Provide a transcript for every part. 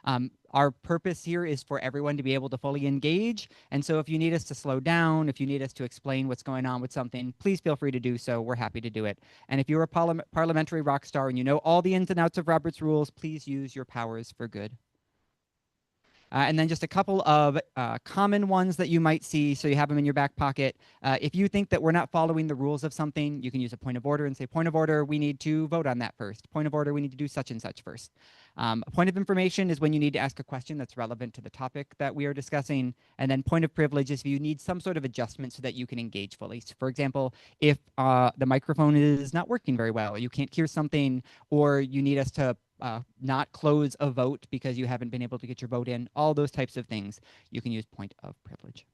Our purpose here is for everyone to be able to fully engage. And so if you need us to slow down, if you need us to explain what's going on with something, please feel free to do so. We're happy to do it. And if you're a parliamentary rock star and you know all the ins and outs of Robert's rules, please use your powers for good. And then just a couple of common ones that you might see, so you have them in your back pocket. If you think that we're not following the rules of something, you can use a point of order and say, point of order, we need to vote on that first. Point of order, we need to do such and such first. A point of information is when you need to ask a question that's relevant to the topic that we are discussing. And then point of privilege is if you need some sort of adjustment so that you can engage fully. So for example, if the microphone is not working very well, you can't hear something, or you need us to not close a vote because you haven't been able to get your vote in, all those types of things, you can use point of privilege.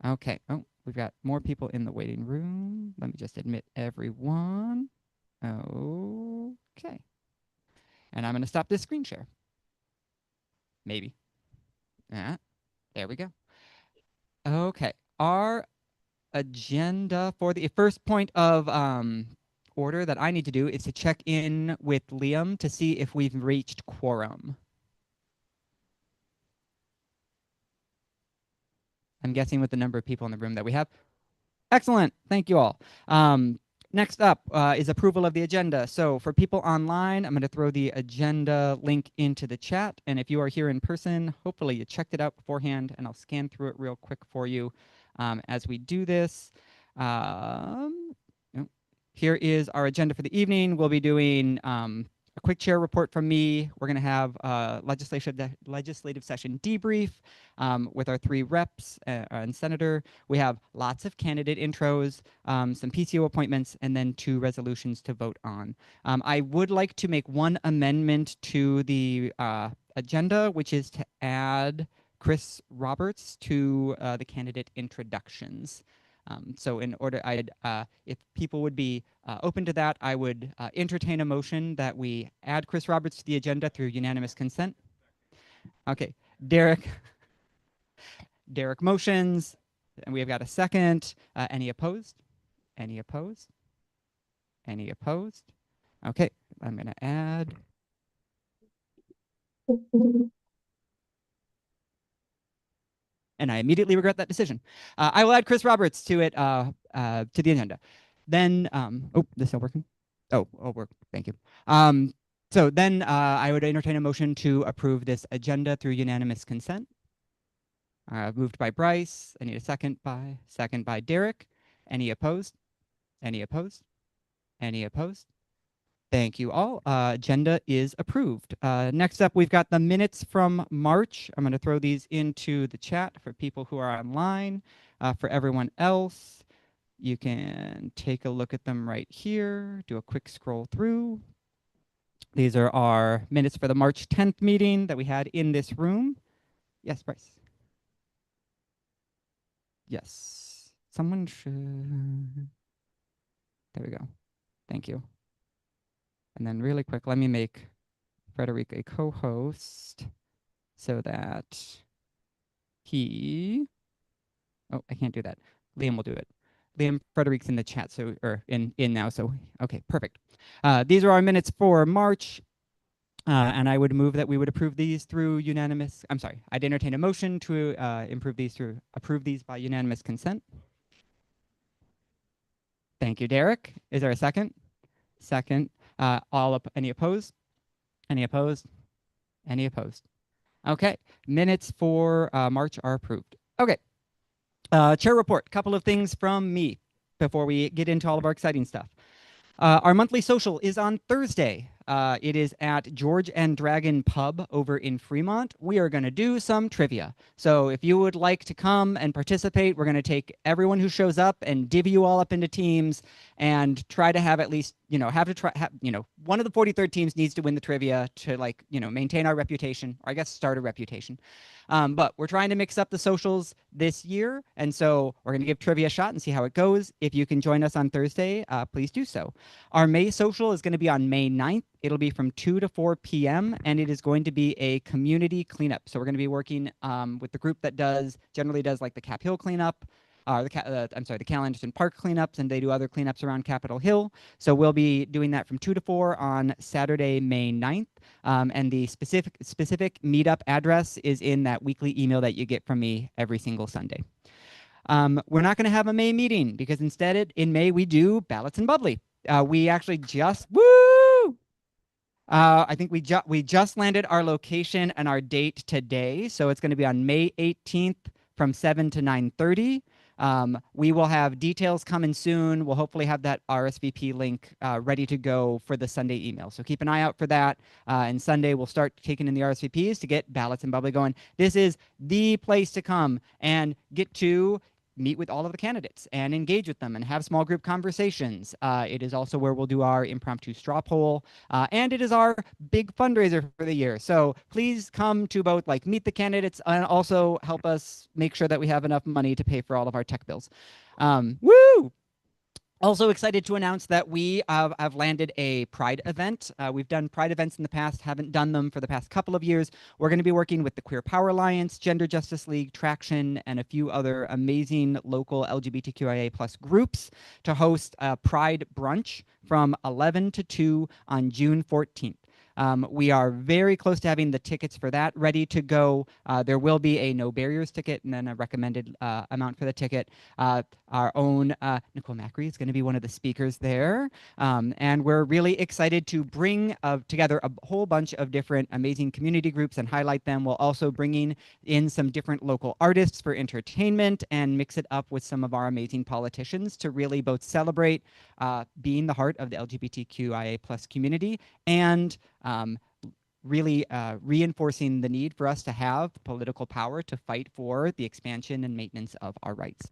Okay, oh, we've got more people in the waiting room. Let me just admit everyone. Okay. And I'm gonna stop this screen share. Maybe. There we go. Okay, our agenda for the first point of order that I need to do is to check in with Liam to see if we've reached quorum. I'm guessing with the number of people in the room that we have. Excellent. Thank you all. Next up is approval of the agenda. So for people online, I'm going to throw the agenda link into the chat. And if you are here in person, hopefully you checked it out beforehand, and I'll scan through it real quick for you as we do this. Here is our agenda for the evening. We'll be doing a quick chair report from me. We're going to have a legislative session debrief with our 3 reps and senator. We have lots of candidate intros, some PCO appointments, and then 2 resolutions to vote on. I would like to make one amendment to the agenda, which is to add Chris Roberts to the candidate introductions. So in order, if people would be open to that, I would entertain a motion that we add Chris Roberts to the agenda through unanimous consent. Okay, Derek motions, and we have got a second. Any opposed? Any opposed? Any opposed? Okay, I'm gonna add. And I immediately regret that decision. I will add Chris Roberts to it to the agenda. Then, oh, this is not working. Oh, work. Thank you. So then I would entertain a motion to approve this agenda through unanimous consent. Moved by Bryce. I need a second by Derek. Any opposed? Any opposed? Any opposed? Thank you all. Agenda is approved. Next up, we've got the minutes from March. I'm going to throw these into the chat for people who are online. For everyone else, you can take a look at them right here. Do a quick scroll through. These are our minutes for the March 10th meeting that we had in this room. Yes, Bryce. Yes. Someone should. There we go. Thank you. And then really quick, let me make Frederic a co-host so that he, oh, I can't do that. Liam will do it. Liam, Frederic's in the chat, so, or in now, so, okay, perfect. These are our minutes for March, and I would move that we would approve these through unanimous, I'm sorry, I'd entertain a motion to approve these by unanimous consent. Thank you, Derek. Is there a second? Second. Any opposed? Any opposed? Any opposed? Okay, minutes for March are approved. Okay, chair report, couple of things from me before we get into all of our exciting stuff. Our monthly social is on Thursday. It is at George and Dragon Pub over in Fremont. We are going to do some trivia. So if you would like to come and participate, we're going to take everyone who shows up and divvy you all up into teams and try to have at least, one of the 43rd teams needs to win the trivia to maintain our reputation, or I guess start a reputation. But we're trying to mix up the socials this year. And so we're going to give trivia a shot and see how it goes. If you can join us on Thursday, please do so. Our May social is going to be on May 9th. It'll be from 2 to 4 p.m. and it is going to be a community cleanup. So we're going to be working with the group that generally does like the Cap Hill cleanup. the Cal Anderson Park cleanups, and they do other cleanups around Capitol Hill. So we'll be doing that from 2 to 4 on Saturday, May 9th. And the specific meetup address is in that weekly email that you get from me every single Sunday. We're not going to have a May meeting because instead in May we do Ballots and Bubbly. We actually just I think we just landed our location and our date today, so it's going to be on May 18th from 7 to 9:30. We will have details coming soon. We'll hopefully have that RSVP link ready to go for the Sunday email. So keep an eye out for that. And Sunday we'll start taking in the RSVPs to get Ballots and Bubbly going. This is the place to come and get to meet with all of the candidates and engage with them and have small group conversations. It is also where we'll do our impromptu straw poll, and it is our big fundraiser for the year. So please come to both like meet the candidates and also help us make sure that we have enough money to pay for all of our tech bills. Woo! Also excited to announce that we have landed a Pride event. We've done Pride events in the past, haven't done them for the past couple of years. We're going to be working with the Queer Power Alliance, Gender Justice League, Traction, and a few other amazing local LGBTQIA+ groups to host a Pride brunch from 11 to 2 on June 14th. We are very close to having the tickets for that ready to go. There will be a no barriers ticket and then a recommended amount for the ticket. Our own Nicole Macri is going to be one of the speakers there. And we're really excited to bring together a whole bunch of different amazing community groups and highlight them, while also bringing in some different local artists for entertainment and mix it up with some of our amazing politicians to really both celebrate being the heart of the LGBTQIA+ community and really reinforcing the need for us to have political power to fight for the expansion and maintenance of our rights.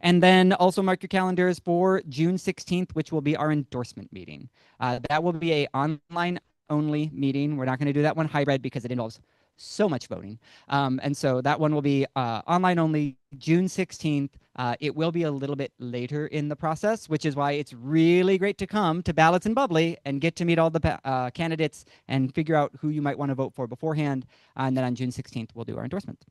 And then also mark your calendars for June 16th, which will be our endorsement meeting. That will be an online only meeting. We're not going to do that one hybrid because it involves so much voting. And so that one will be online only, June 16th. It will be a little bit later in the process, which is why it's really great to come to Ballots and Bubbly and get to meet all the candidates and figure out who you might want to vote for beforehand. And then on June 16th, we'll do our endorsement.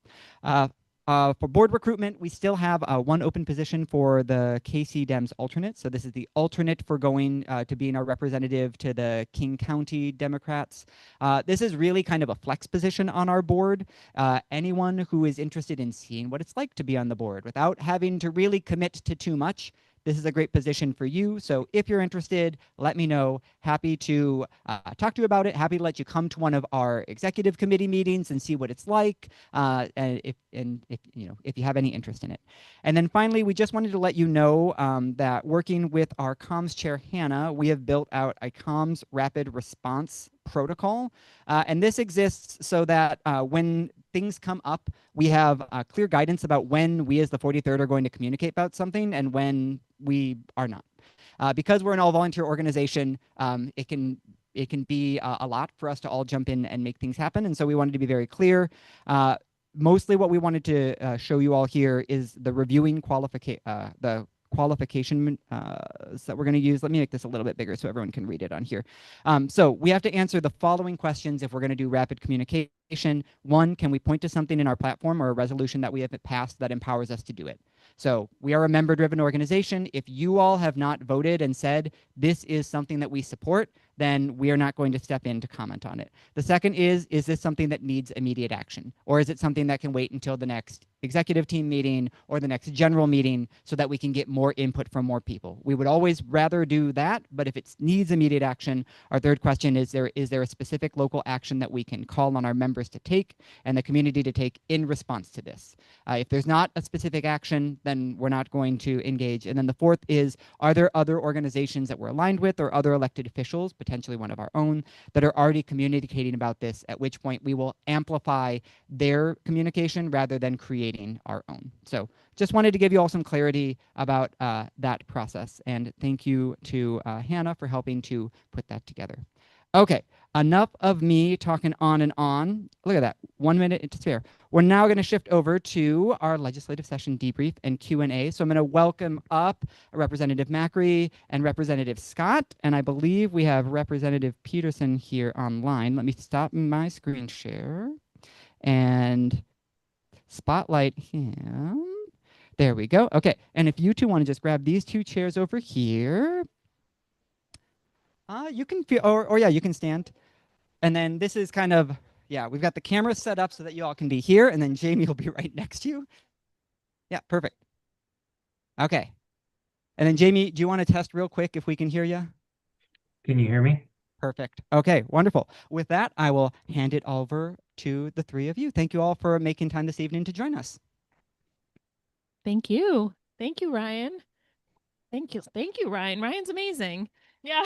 For board recruitment, we still have one open position for the KC Dems alternate. So this is the alternate for going to being our representative to the King County Democrats. This is really kind of a flex position on our board. Anyone who is interested in seeing what it's like to be on the board without having to really commit to too much, this is a great position for you. So if you're interested, let me know. Happy to talk to you about it. Happy to let you come to one of our executive committee meetings and see what it's like, and if you have any interest in it. And then finally, we just wanted to let you know that working with our comms chair, Hannah, we have built out a comms rapid response protocol. And this exists so that when things come up, we have clear guidance about when we as the 43rd are going to communicate about something and when we are not. Because we're an all-volunteer organization, it can be a lot for us to all jump in and make things happen. And so we wanted to be very clear. Mostly what we wanted to show you all here is the reviewing the qualification that we're going to use. Let me make this a little bit bigger so everyone can read it on here. So we have to answer the following questions if we're going to do rapid communication. One, can we point to something in our platform or a resolution that we have passed that empowers us to do it? So we are a member-driven organization. If you all have not voted and said this is something that we support, then we are not going to step in to comment on it. The second is this something that needs immediate action? Or is it something that can wait until the next executive team meeting or the next general meeting so that we can get more input from more people? We would always rather do that, but if it needs immediate action, our third question is there a specific local action that we can call on our members to take and the community to take in response to this? If there's not a specific action, then we're not going to engage. And then the fourth is, are there other organizations that we're aligned with or other elected officials, potentially one of our own, that are already communicating about this, at which point we will amplify their communication rather than creating our own. So just wanted to give you all some clarity about that process. And thank you to Hannah for helping to put that together. Okay, enough of me talking on and on. Look at that, 1 minute to spare. We're now going to shift over to our legislative session debrief and Q&A. So I'm going to welcome up Representative Macri and Representative Scott, and I believe we have Representative Peterson here online. Let me stop my screen share and spotlight him. There we go. Okay, and if you two want to just grab these two chairs over here, you can feel, or yeah, you can stand. And then this is kind of, yeah, we've got the camera set up so that you all can be here, and then Jamie will be right next to you. Yeah, perfect. Okay. And then Jamie, do you want to test real quick if we can hear you? Can you hear me? Perfect. Okay, wonderful. With that, I will hand it over to the three of you. Thank you all for making time this evening to join us. Thank you. Thank you, Ryan. Thank you. Thank you, Ryan. Ryan's amazing. Yeah.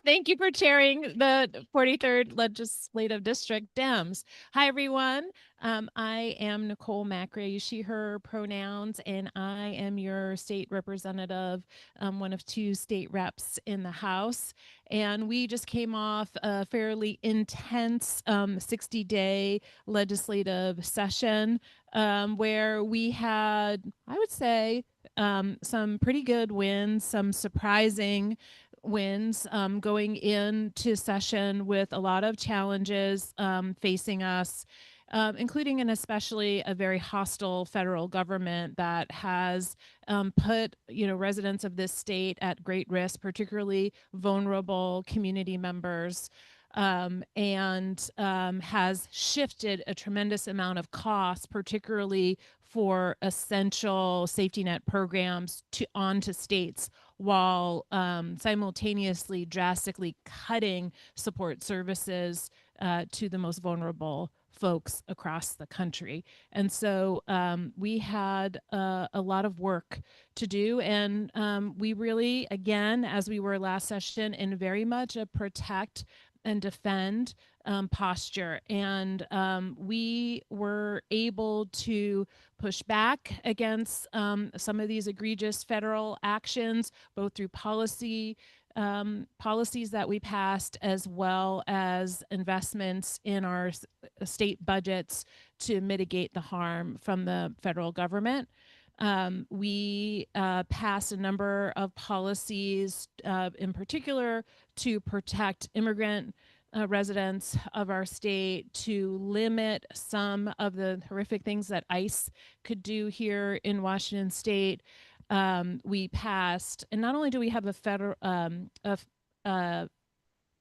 Thank you for chairing the 43rd Legislative District Dems. Hi, everyone. I am Nicole Macrae, she, her pronouns, and I am your state representative, one of two state reps in the House. And we just came off a fairly intense 60-day legislative session where we had, I would say, some pretty good wins, some surprising wins, going into session with a lot of challenges facing us, including and especially a very hostile federal government that has put residents of this state at great risk, particularly vulnerable community members. And has shifted a tremendous amount of costs, particularly for essential safety net programs onto states, while simultaneously drastically cutting support services to the most vulnerable folks across the country. And so we had a lot of work to do, and we really, again, as we were last session, in very much a protect and defend posture. And we were able to push back against some of these egregious federal actions, both through policies that we passed, as well as investments in our state budgets to mitigate the harm from the federal government. We passed a number of policies, in particular, to protect immigrant residents of our state, to limit some of the horrific things that ICE could do here in Washington state. We passed, and not only do we have a federal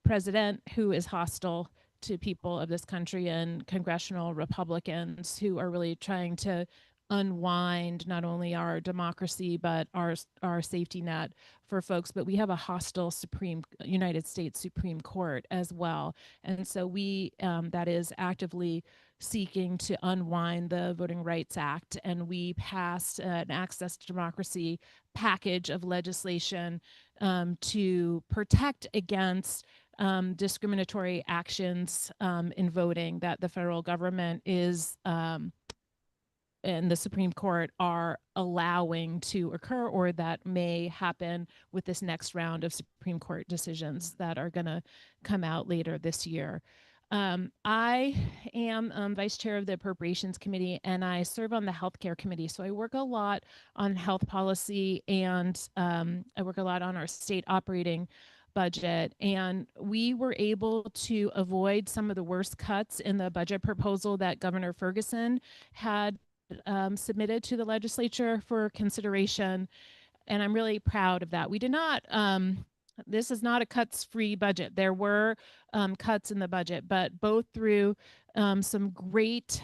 president who is hostile to people of this country, and congressional Republicans who are really trying to unwind not only our democracy but our safety net for folks, but we have a hostile United States Supreme Court as well. And so we that is actively seeking to unwind the Voting Rights Act, and we passed an access to democracy package of legislation to protect against discriminatory actions in voting that the federal government is and the Supreme Court are allowing to occur, or that may happen with this next round of Supreme Court decisions that are going to come out later this year. I am vice chair of the Appropriations Committee, and I serve on the Healthcare Committee. So I work a lot on health policy, and I work a lot on our state operating budget. And we were able to avoid some of the worst cuts in the budget proposal that Governor Ferguson had submitted to the legislature for consideration. And I'm really proud of that. We did not, this is not a cuts-free budget. There were cuts in the budget, but both through some great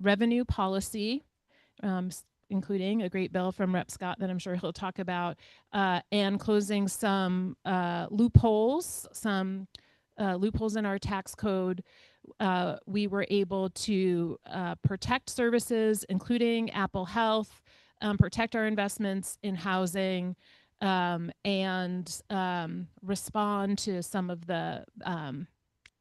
revenue policy, including a great bill from Rep. Scott that I'm sure he'll talk about, and closing some loopholes in our tax code. We were able to protect services, including Apple Health, protect our investments in housing, and respond to some of the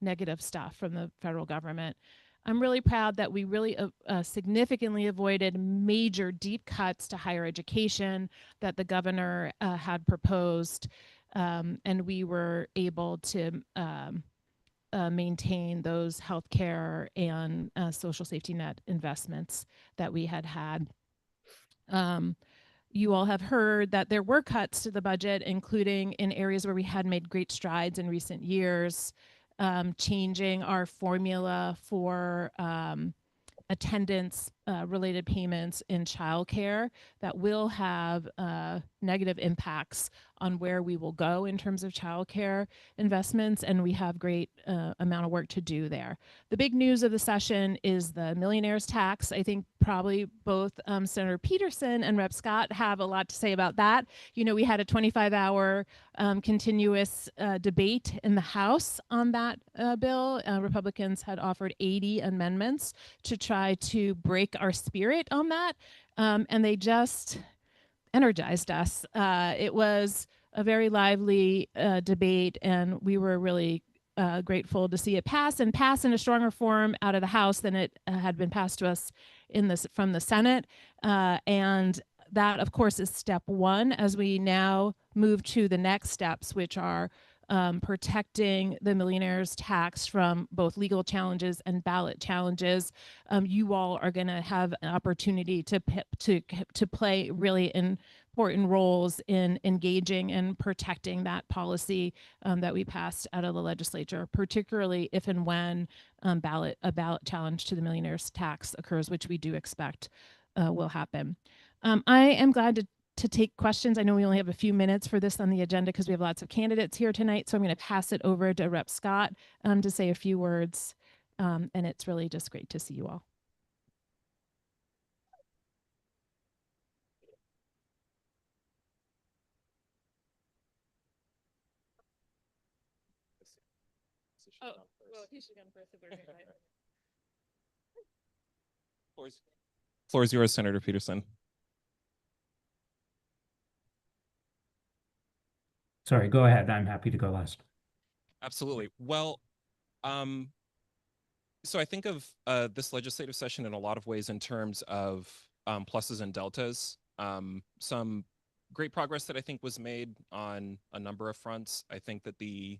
negative stuff from the federal government. I'm really proud that we really significantly avoided major deep cuts to higher education that the governor had proposed, and we were able to maintain those healthcare and social safety net investments that we had. You all have heard that there were cuts to the budget, including in areas where we had made great strides in recent years, changing our formula for attendance related payments in childcare that will have negative impacts on where we will go in terms of childcare investments, and we have great amount of work to do there. The big news of the session is the millionaires tax. I think probably both Senator Peterson and Rep. Scott have a lot to say about that. You know, we had a 25-hour continuous debate in the House on that bill. Republicans had offered 80 amendments to try to break our spirit on that, and they just energized us. It was a very lively debate, and we were really grateful to see it pass and pass in a stronger form out of the House than it had been passed to us in this from the Senate. And that, of course, is step one as we now move to the next steps, which are protecting the millionaires tax from both legal challenges and ballot challenges. You all are going to have an opportunity to play really important roles in engaging and protecting that policy that we passed out of the legislature, particularly if and when a ballot challenge to the millionaires tax occurs, which we do expect will happen. I am glad to take questions. I know we only have a few minutes for this on the agenda because we have lots of candidates here tonight. So I'm going to pass it over to Rep. Scott to say a few words. And it's really just great to see you all. Oh, well, he should come first. Floor is yours, Senator Peterson. Sorry, go ahead. I'm happy to go last. Absolutely. Well, so I think of this legislative session in a lot of ways in terms of pluses and deltas. Some great progress that I think was made on a number of fronts. I think that the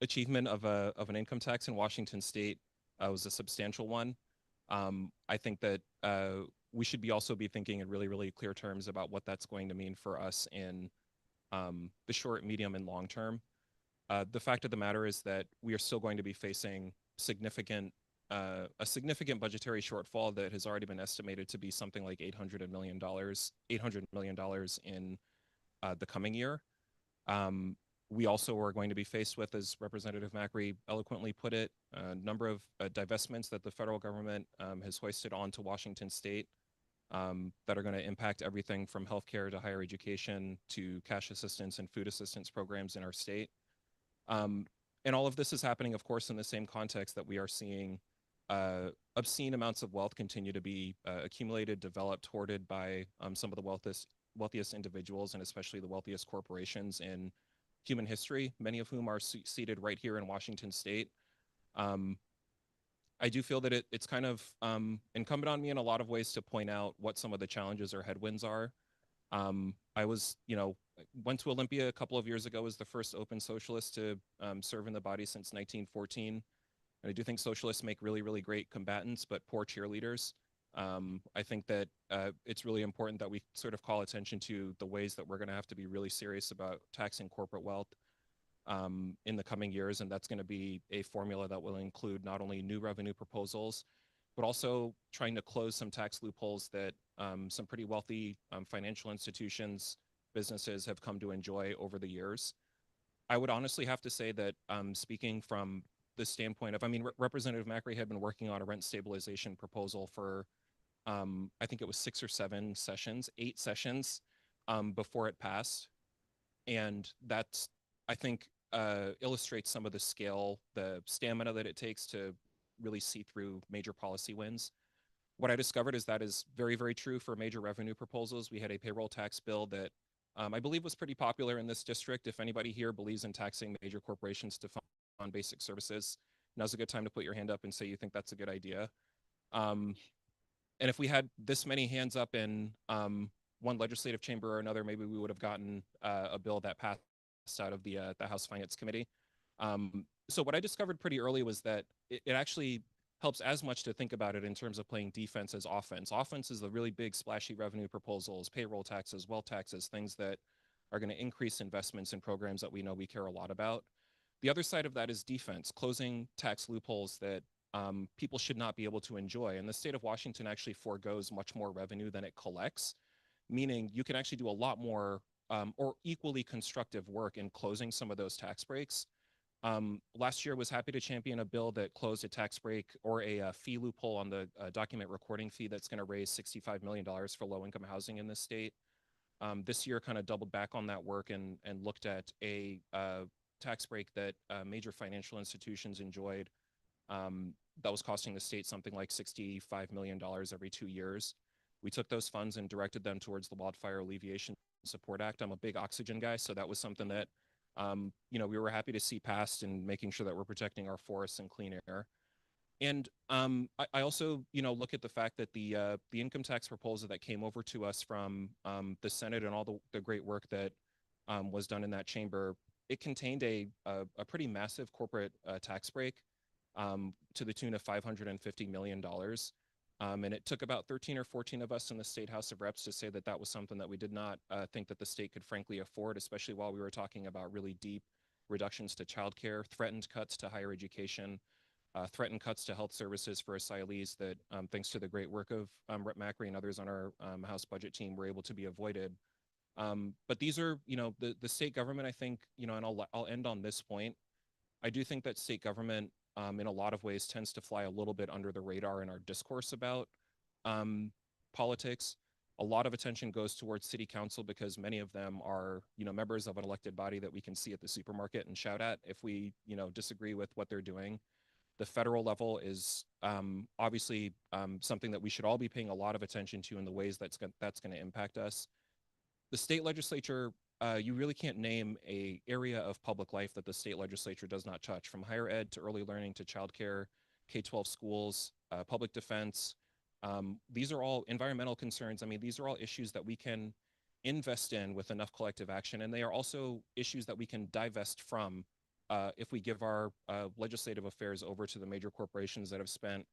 achievement of an income tax in Washington State was a substantial one. I think that we should also be thinking in really, really clear terms about what that's going to mean for us in the short, medium, and long term. The fact of the matter is that we are still going to be facing a significant budgetary shortfall that has already been estimated to be something like $800 million in the coming year. We also are going to be faced with, as Representative Macri eloquently put it, a number of divestments that the federal government has hoisted onto Washington State that are going to impact everything from healthcare to higher education to cash assistance and food assistance programs in our state. And all of this is happening, of course, in the same context that we are seeing obscene amounts of wealth continue to be accumulated, developed, hoarded by some of the wealthiest individuals and especially the wealthiest corporations in human history, many of whom are seated right here in Washington State. I do feel that it's kind of incumbent on me in a lot of ways to point out what some of the challenges or headwinds are. I went to Olympia a couple of years ago as the first open socialist to serve in the body since 1914. And I do think socialists make really, really great combatants, but poor cheerleaders. I think that it's really important that we sort of call attention to the ways that we're going to have to be really serious about taxing corporate wealth in the coming years. And that's going to be a formula that will include not only new revenue proposals, but also trying to close some tax loopholes that some pretty wealthy financial institutions, businesses have come to enjoy over the years. I would honestly have to say that speaking from the standpoint of, Representative Macri had been working on a rent stabilization proposal for, I think it was 8 sessions before it passed. And that's, I think, illustrates some of the scale, the stamina that it takes to really see through major policy wins. What I discovered is that is very, very true for major revenue proposals. We had a payroll tax bill that I believe was pretty popular in this district. If anybody here believes in taxing major corporations to fund basic services, now's a good time to put your hand up and say you think that's a good idea. And if we had this many hands up in one legislative chamber or another, maybe we would have gotten a bill that passed out of the House Finance Committee. So what I discovered pretty early was that it actually helps as much to think about it in terms of playing defense as offense. Offense is the really big splashy revenue proposals, payroll taxes, wealth taxes, things that are going to increase investments in programs that we know we care a lot about. The other side of that is defense, closing tax loopholes that people should not be able to enjoy. And the state of Washington actually foregoes much more revenue than it collects, meaning you can actually do a lot more or equally constructive work in closing some of those tax breaks. Last year, was happy to champion a bill that closed a tax break or a fee loophole on the document recording fee that's going to raise $65 million for low-income housing in this state. This year kind of doubled back on that work and looked at a tax break that major financial institutions enjoyed that was costing the state something like $65 million every 2 years. We took those funds and directed them towards the Wildfire Alleviation Support Act. I'm a big oxygen guy, so that was something that we were happy to see passed and making sure that we're protecting our forests and clean air. And I also, look at the fact that the income tax proposal that came over to us from the Senate and all the great work that was done in that chamber, it contained a pretty massive corporate tax break to the tune of $550 million. And it took about 13 or 14 of us in the State House of Reps to say that that was something that we did not think that the state could frankly afford, especially while we were talking about really deep reductions to childcare, threatened cuts to higher education, threatened cuts to health services for asylees that, thanks to the great work of Rep. Macri and others on our House budget team, were able to be avoided. But these are, the state government, I think, and I'll end on this point. I do think that state government, in a lot of ways, tends to fly a little bit under the radar in our discourse about politics. A lot of attention goes towards city council because many of them are, members of an elected body that we can see at the supermarket and shout at if we, disagree with what they're doing. The federal level is obviously something that we should all be paying a lot of attention to in the ways that's going to impact us. The state legislature, you really can't name an area of public life that the state legislature does not touch, from higher ed to early learning to childcare, K-12 schools, public defense. These are all environmental concerns. I mean, these are all issues that we can invest in with enough collective action, and they are also issues that we can divest from if we give our legislative affairs over to the major corporations that have spent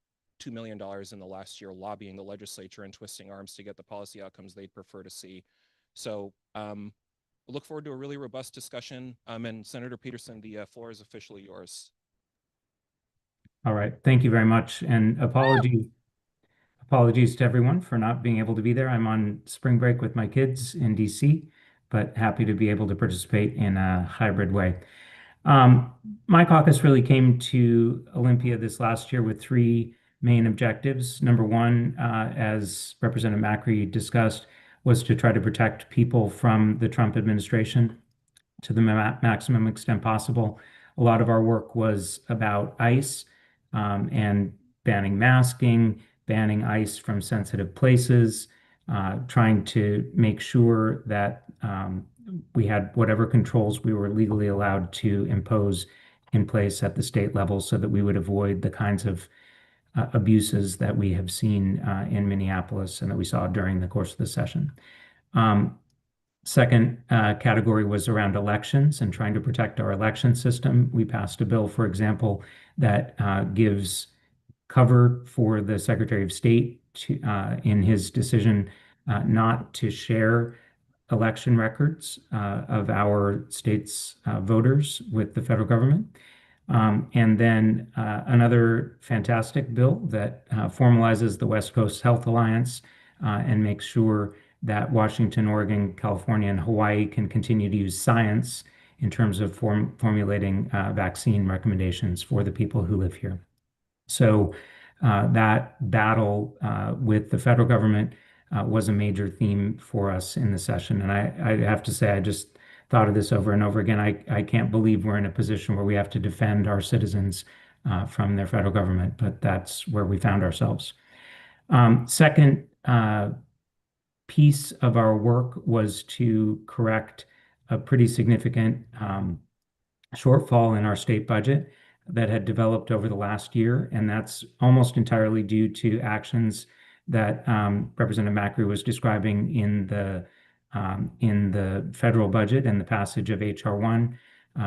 $2 million in the last year lobbying the legislature and twisting arms to get the policy outcomes they'd prefer to see. So look forward to a really robust discussion. And Senator Peterson, the floor is officially yours. All right, thank you very much. And apologies to everyone for not being able to be there. I'm on spring break with my kids in DC, but happy to be able to participate in a hybrid way. My caucus really came to Olympia this last year with three main objectives. Number one, as Representative Macri discussed, was to try to protect people from the Trump administration to the maximum extent possible. A lot of our work was about ICE and banning masking, banning ICE from sensitive places, trying to make sure that we had whatever controls we were legally allowed to impose in place at the state level so that we would avoid the kinds of abuses that we have seen in Minneapolis and that we saw during the course of the session. Second category was around elections and trying to protect our election system. We passed a bill, for example, that gives cover for the Secretary of State to, in his decision not to share election records of our state's voters with the federal government. And then another fantastic bill that formalizes the West Coast Health Alliance and makes sure that Washington, Oregon, California, and Hawaii can continue to use science in terms of formulating vaccine recommendations for the people who live here. So that battle with the federal government was a major theme for us in the session. And I have to say, I just thought of this over and over again. I can't believe we're in a position where we have to defend our citizens from their federal government, but that's where we found ourselves. Second piece of our work was to correct a pretty significant shortfall in our state budget that had developed over the last year, and that's almost entirely due to actions that Representative Macri was describing in the federal budget and the passage of H.R. 1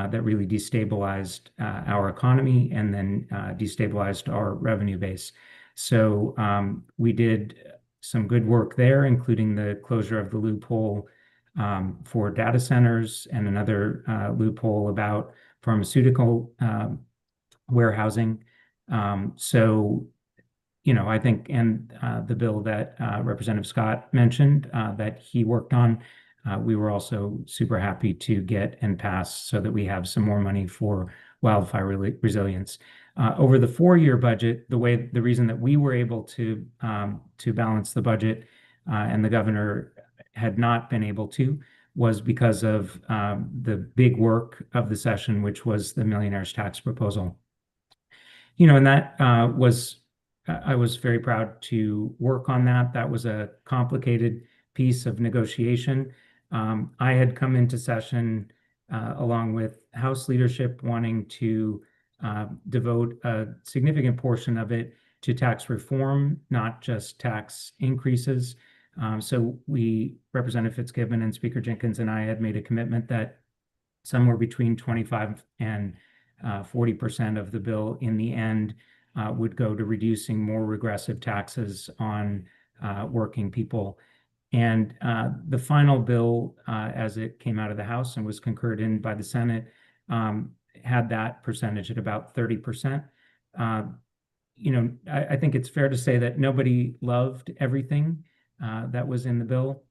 that really destabilized our economy and then destabilized our revenue base. So we did some good work there, including the closure of the loophole for data centers and another loophole about pharmaceutical warehousing. So, I think, and the bill that Representative Scott mentioned that he worked on, we were also super happy to get and pass so that we have some more money for wildfire resilience. Over the 4-year budget, the reason that we were able to balance the budget and the governor had not been able to was because of the big work of the session, which was the millionaire's tax proposal. And that I was very proud to work on that. That was a complicated piece of negotiation. I had come into session along with House leadership wanting to devote a significant portion of it to tax reform, not just tax increases. So Representative Fitzgibbon and Speaker Jenkins and I had made a commitment that somewhere between 25 and 40% of the bill in the end would go to reducing more regressive taxes on working people. And the final bill, as it came out of the House and was concurred in by the Senate, had that percentage at about 30%. I think it's fair to say that nobody loved everything that was in the bill.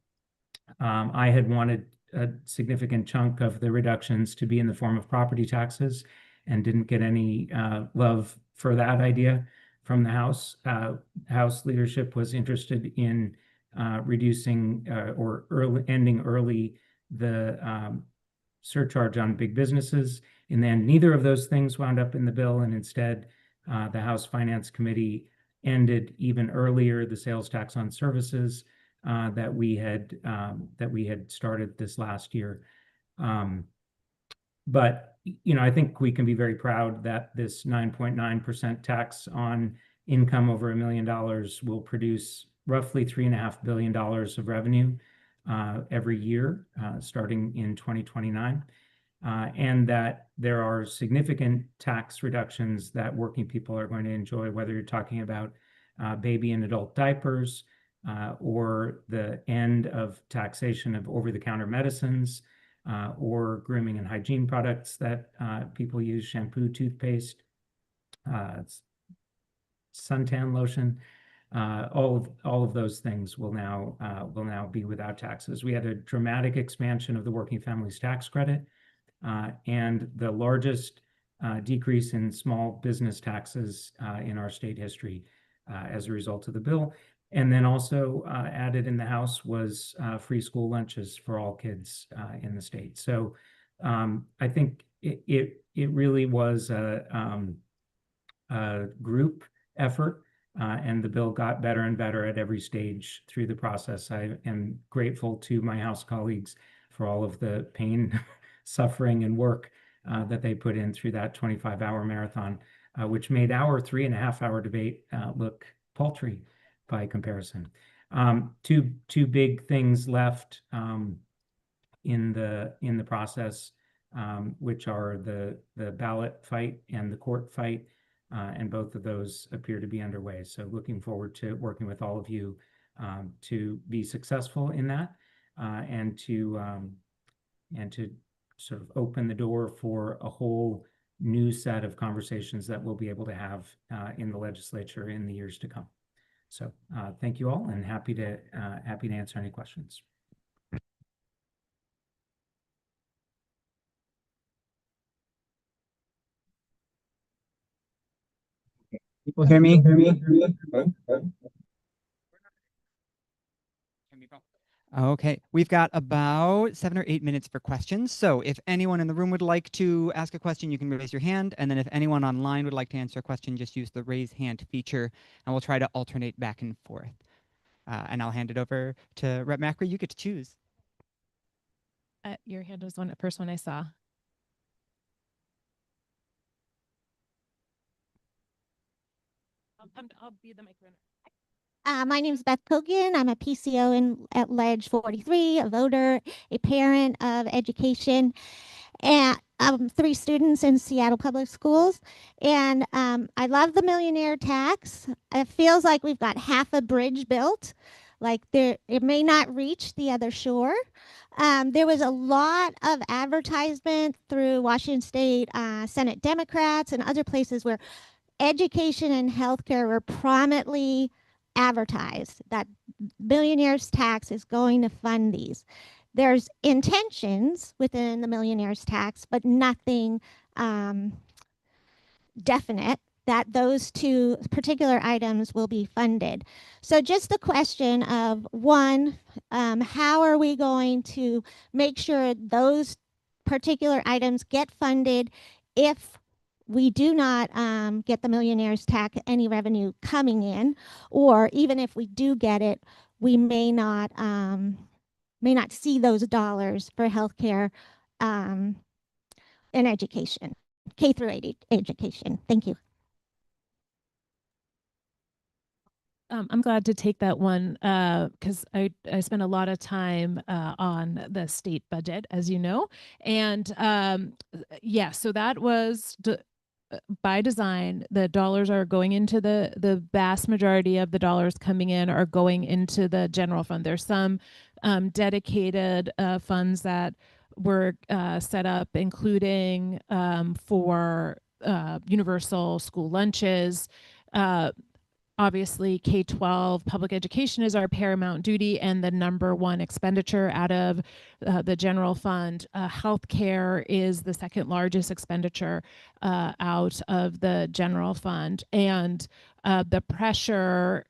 I had wanted a significant chunk of the reductions to be in the form of property taxes and didn't get any love for that idea from the House. House leadership was interested in reducing or ending early the surcharge on big businesses. And then neither of those things wound up in the bill. And instead, the House Finance Committee ended even earlier the sales tax on services that we had started this last year. But I think we can be very proud that this 9.9% tax on income over $1 million will produce roughly $3.5 billion of revenue every year, starting in 2029. And that there are significant tax reductions that working people are going to enjoy, whether you're talking about baby and adult diapers, or the end of taxation of over-the-counter medicines, or grooming and hygiene products that people use, shampoo, toothpaste, suntan lotion. All of those things will now be without taxes. We had a dramatic expansion of the working families tax credit, and the largest decrease in small business taxes in our state history as a result of the bill. And then also added in the House was free school lunches for all kids in the state. So I think it really was a group effort, and the bill got better and better at every stage through the process. I am grateful to my House colleagues for all of the pain, suffering, and work that they put in through that 25-hour marathon, which made our 3.5-hour debate look paltry by comparison. Two big things left in the process, which are the ballot fight and the court fight, and both of those appear to be underway. So looking forward to working with all of you to be successful in that, and to sort of open the door for a whole new set of conversations that we'll be able to have in the legislature in the years to come. So thank you all, and happy to answer any questions. People hear me? Okay, we've got about 7 or 8 minutes for questions. So if anyone in the room would like to ask a question, you can raise your hand. And then if anyone online would like to answer a question, just use the raise hand feature, and we'll try to alternate back and forth. And I'll hand it over to Rep. Macri. You get to choose. Your hand was the first one I saw. I'll be the mic runner. My name is Beth Kogan. I'm a PCO at Ledge 43, a voter, a parent of education, and 3 students in Seattle Public Schools. And I love the millionaire tax. It feels like we've got half a bridge built, like it may not reach the other shore. There was a lot of advertisement through Washington State Senate Democrats and other places where education and healthcare were prominently advertised that millionaires tax is going to fund these. There's intentions within the millionaires tax, but nothing definite that those two particular items will be funded. So just the question of one, how are we going to make sure those particular items get funded if we do not get the millionaires tax any revenue coming in, or even if we do get it, we may not see those dollars for healthcare and education, K through 8 education. Thank you. I'm glad to take that one because I spent a lot of time on the state budget, as you know, and yeah, so that was by design. The dollars are going into the vast majority of the dollars coming in are going into the general fund. There's some dedicated funds that were set up, including for universal school lunches. Obviously, K-12 public education is our paramount duty and the number one expenditure out of the general fund. Healthcare is the second largest expenditure out of the general fund. And the pressure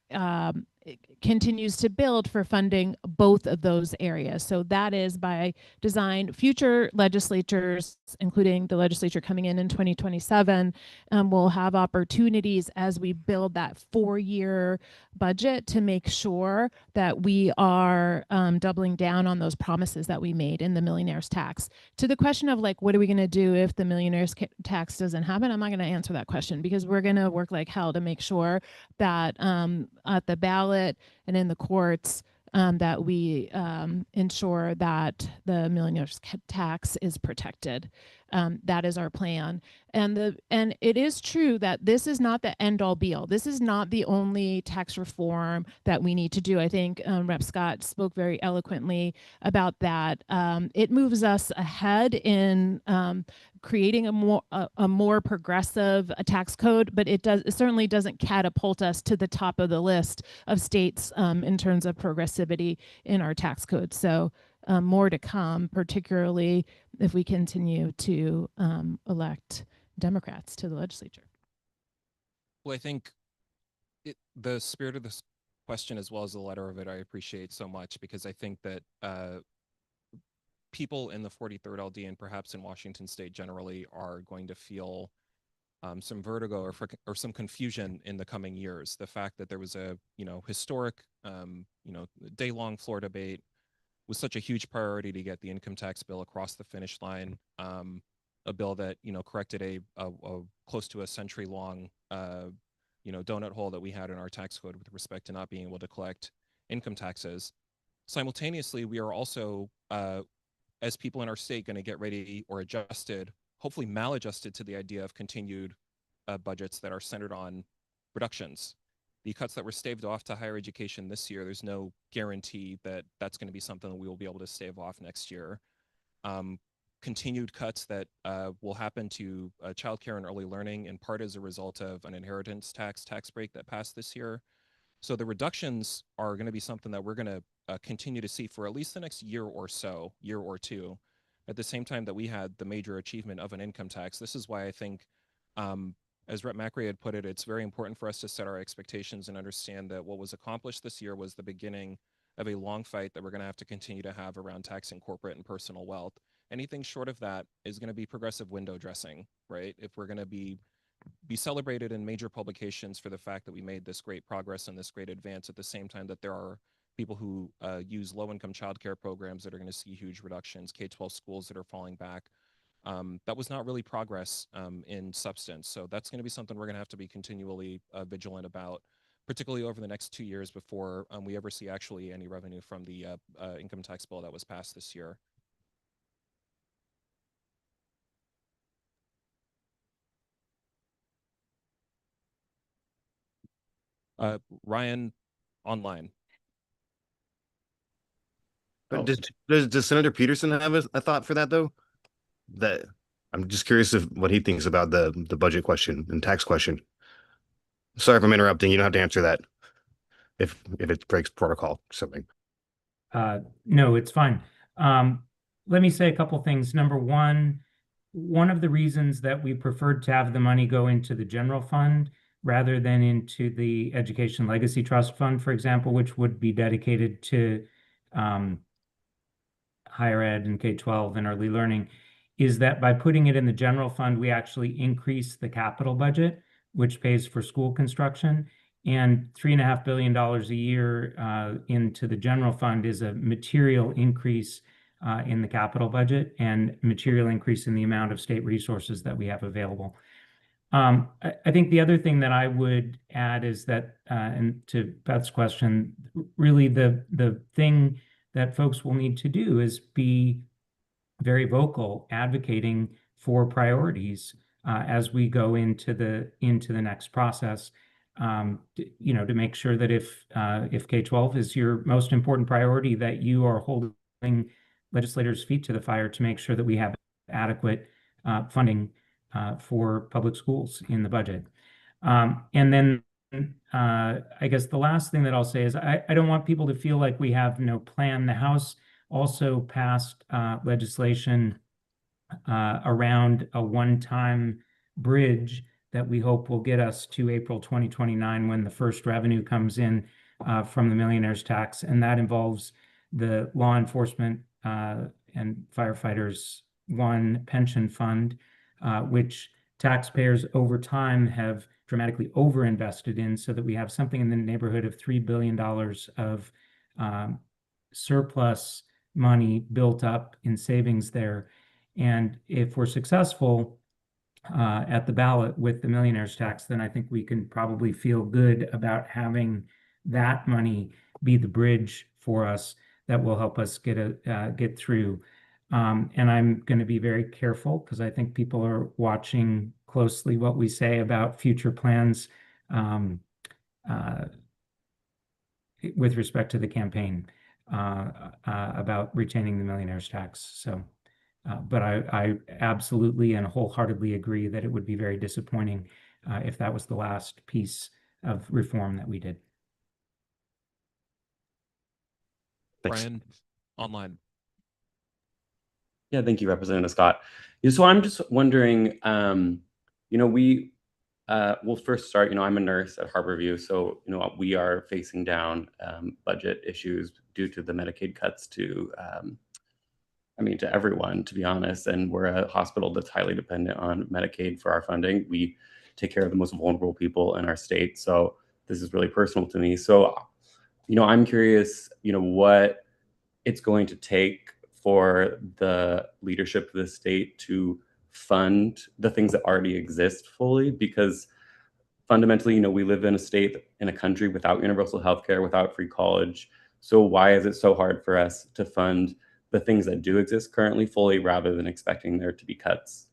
continues to build for funding both of those areas. So that is by design. Future legislatures, including the legislature coming in 2027, will have opportunities as we build that 4-year budget to make sure that we are doubling down on those promises that we made in the millionaires tax. To the question of like, what are we going to do if the millionaires tax doesn't happen? I'm not going to answer that question because we're going to work like hell to make sure that at the ballot and in the courts that we ensure that the millionaires tax is protected. That is our plan. And it is true that this is not the end all be all. This is not the only tax reform that we need to do. I think Rep. Scott spoke very eloquently about that. It moves us ahead in creating a more progressive tax code, but it certainly doesn't catapult us to the top of the list of states in terms of progressivity in our tax code. So more to come, particularly if we continue to elect Democrats to the legislature. Well, I think the spirit of this question, as well as the letter of it, I appreciate so much, because I think that people in the 43rd LD and perhaps in Washington State generally are going to feel some vertigo or some confusion in the coming years. The fact that there was a historic day-long floor debate was such a huge priority to get the income tax bill across the finish line. A bill that corrected a close to a century-long donut hole that we had in our tax code with respect to not being able to collect income taxes. Simultaneously, we are also as people in our state going to get ready or adjusted, hopefully maladjusted, to the idea of continued budgets that are centered on reductions. The cuts that were staved off to higher education this year, there's no guarantee that that's going to be something that we will be able to stave off next year. Continued cuts that will happen to childcare and early learning, in part as a result of an inheritance tax break that passed this year. So the reductions are going to be something that we're going to continue to see for at least the next year or two, at the same time that we had the major achievement of an income tax. This is why I think, as Rep. Macri had put it, it's very important for us to set our expectations and understand that what was accomplished this year was the beginning of a long fight that we're going to have to continue to have around taxing corporate and personal wealth. Anything short of that is going to be progressive window dressing, right? If we're going to be celebrated in major publications for the fact that we made this great progress and this great advance, at the same time that there are people who use low-income childcare programs that are going to see huge reductions, K-12 schools that are falling back. That was not really progress in substance. So that's going to be something we're going to have to be continually vigilant about, particularly over the next 2 years before we ever see actually any revenue from the income tax bill that was passed this year. Ryan, online. But does Senator Peterson have a thought for that, though? That I'm just curious of what he thinks about the budget question and tax question. Sorry if I'm interrupting. You don't have to answer that if it breaks protocol or something. No, it's fine. Let me say a couple things. Number one of the reasons that we preferred to have the money go into the general fund rather than into the Education Legacy Trust Fund, for example, which would be dedicated to higher ed and K-12 and early learning, is that by putting it in the general fund, we actually increase the capital budget, which pays for school construction. And $3.5 billion a year into the general fund is a material increase in the capital budget and material increase in the amount of state resources that we have available. I think the other thing that I would add is that, and to Beth's question, really the thing that folks will need to do is be very vocal, advocating for priorities as we go into the next process. To make sure that if K-12 is your most important priority, that you are holding legislators' feet to the fire to make sure that we have adequate funding for public schools in the budget. And then I guess the last thing that I'll say is I don't want people to feel like we have no plan. The House also passed legislation around a one-time bridge that we hope will get us to April 2029 when the first revenue comes in from the millionaire's tax. And that involves the law enforcement and firefighters one pension fund, which taxpayers over time have dramatically overinvested in, so that we have something in the neighborhood of $3 billion of surplus money built up in savings there. And if we're successful at the ballot with the millionaire's tax, then I think we can probably feel good about having that money be the bridge for us that will help us get through. And I'm going to be very careful because I think people are watching closely what we say about future plans with respect to the campaign about retaining the millionaire's tax. So, but I absolutely and wholeheartedly agree that it would be very disappointing if that was the last piece of reform that we did. Thanks. Brian, online. Yeah, thank you, Representative Scott. Yeah, so I'm just wondering, we'll first start, I'm a nurse at Harborview, so, we are facing down budget issues due to the Medicaid cuts to everyone, to be honest. And we're a hospital that's highly dependent on Medicaid for our funding. We take care of the most vulnerable people in our state. So this is really personal to me. So, I'm curious, what it's going to take for the leadership of the state to fund the things that already exist fully, because fundamentally, we live in a state, in a country without universal healthcare, without free college. So why is it so hard for us to fund the things that do exist currently fully rather than expecting there to be cuts?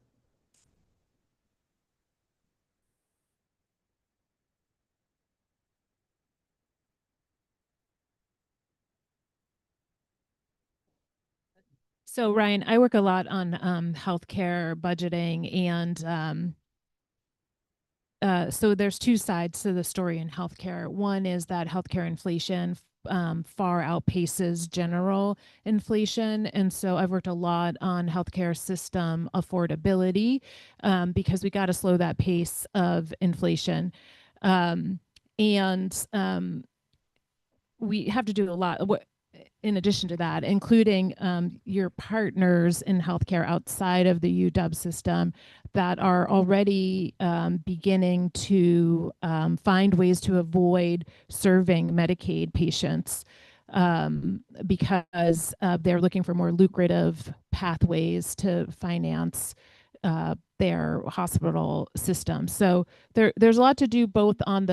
So Ryan, I work a lot on healthcare budgeting, and so there's two sides to the story in healthcare. One is that healthcare inflation far outpaces general inflation. And so I've worked a lot on healthcare system affordability because we got to slow that pace of inflation. We have to do a lot in addition to that, including your partners in healthcare outside of the UW system that are already beginning to find ways to avoid serving Medicaid patients because they're looking for more lucrative pathways to finance their hospital system. So there's a lot to do both on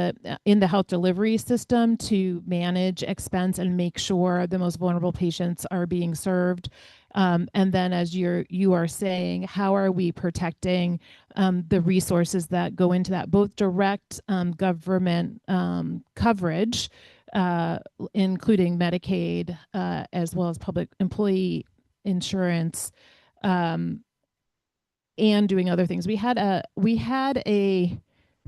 in the health delivery system to manage expense and make sure the most vulnerable patients are being served. And then, as you are saying, how are we protecting the resources that go into that, both direct government coverage, including Medicaid, as well as public employee insurance, and doing other things. We had a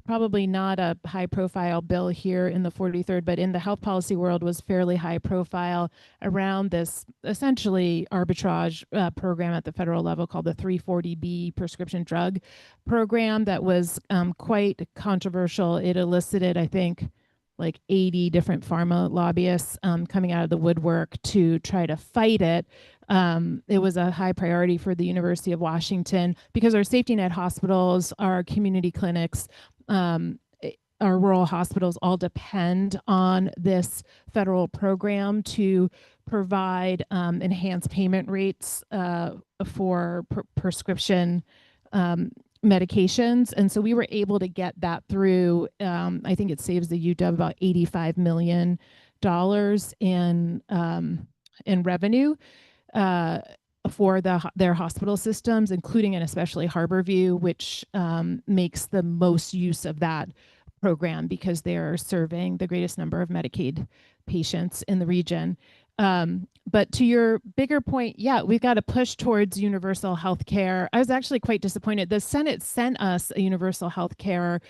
probably not a high profile bill here in the 43rd, but in the health policy world was fairly high profile around this essentially arbitrage program at the federal level called the 340B prescription drug program that was quite controversial. It elicited, I think, like 80 different pharma lobbyists coming out of the woodwork to try to fight it. It was a high priority for the University of Washington because our safety net hospitals, our community clinics, our rural hospitals all depend on this federal program to provide enhanced payment rates for prescription medications. And so we were able to get that through. I think it saves the UW about $85 million in revenue for their hospital systems, including and especially Harborview, which makes the most use of that program because they're serving the greatest number of Medicaid patients in the region. But to your bigger point, yeah, we've got to push towards universal health care. I was actually quite disappointed. The Senate sent us a universal health care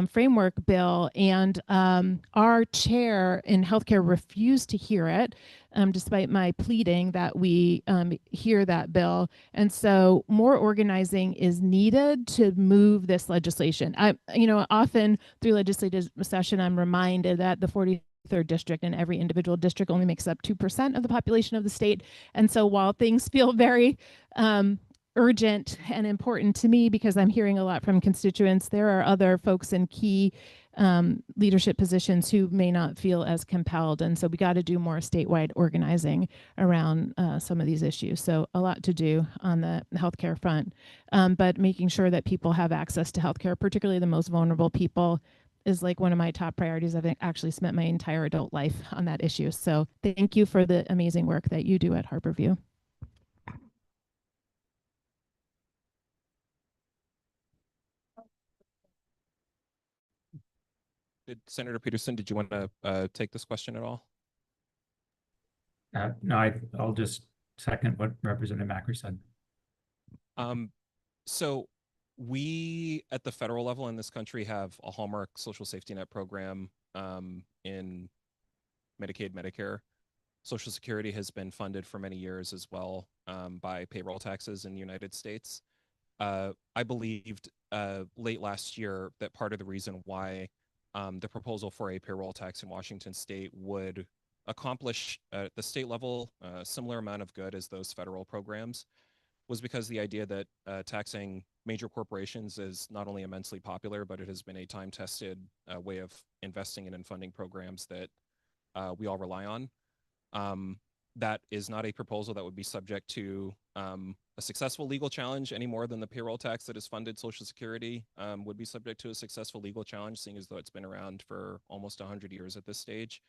framework bill, and our chair in healthcare refused to hear it, despite my pleading that we hear that bill. And so more organizing is needed to move this legislation. Often through legislative session, I'm reminded that the 43rd district and every individual district only makes up 2% of the population of the state. And so while things feel very urgent and important to me because I'm hearing a lot from constituents, there are other folks in key leadership positions who may not feel as compelled. And so we got to do more statewide organizing around some of these issues. So a lot to do on the healthcare front, but making sure that people have access to healthcare, particularly the most vulnerable people, is like one of my top priorities. I've actually spent my entire adult life on that issue. So thank you for the amazing work that you do at Harborview. Senator Peterson, did you want to take this question at all? No, I'll just second what Representative Macri said. So we at the federal level in this country have a hallmark social safety net program in Medicaid, Medicare. Social Security has been funded for many years as well by payroll taxes in the United States. I believed late last year that part of the reason why the proposal for a payroll tax in Washington state would accomplish at the state level a similar amount of good as those federal programs was because the idea that taxing major corporations is not only immensely popular, but it has been a time-tested way of investing in and funding programs that we all rely on. That is not a proposal that would be subject to a successful legal challenge any more than the payroll tax that has funded Social Security would be subject to a successful legal challenge, seeing as though it's been around for almost 100 years at this stage.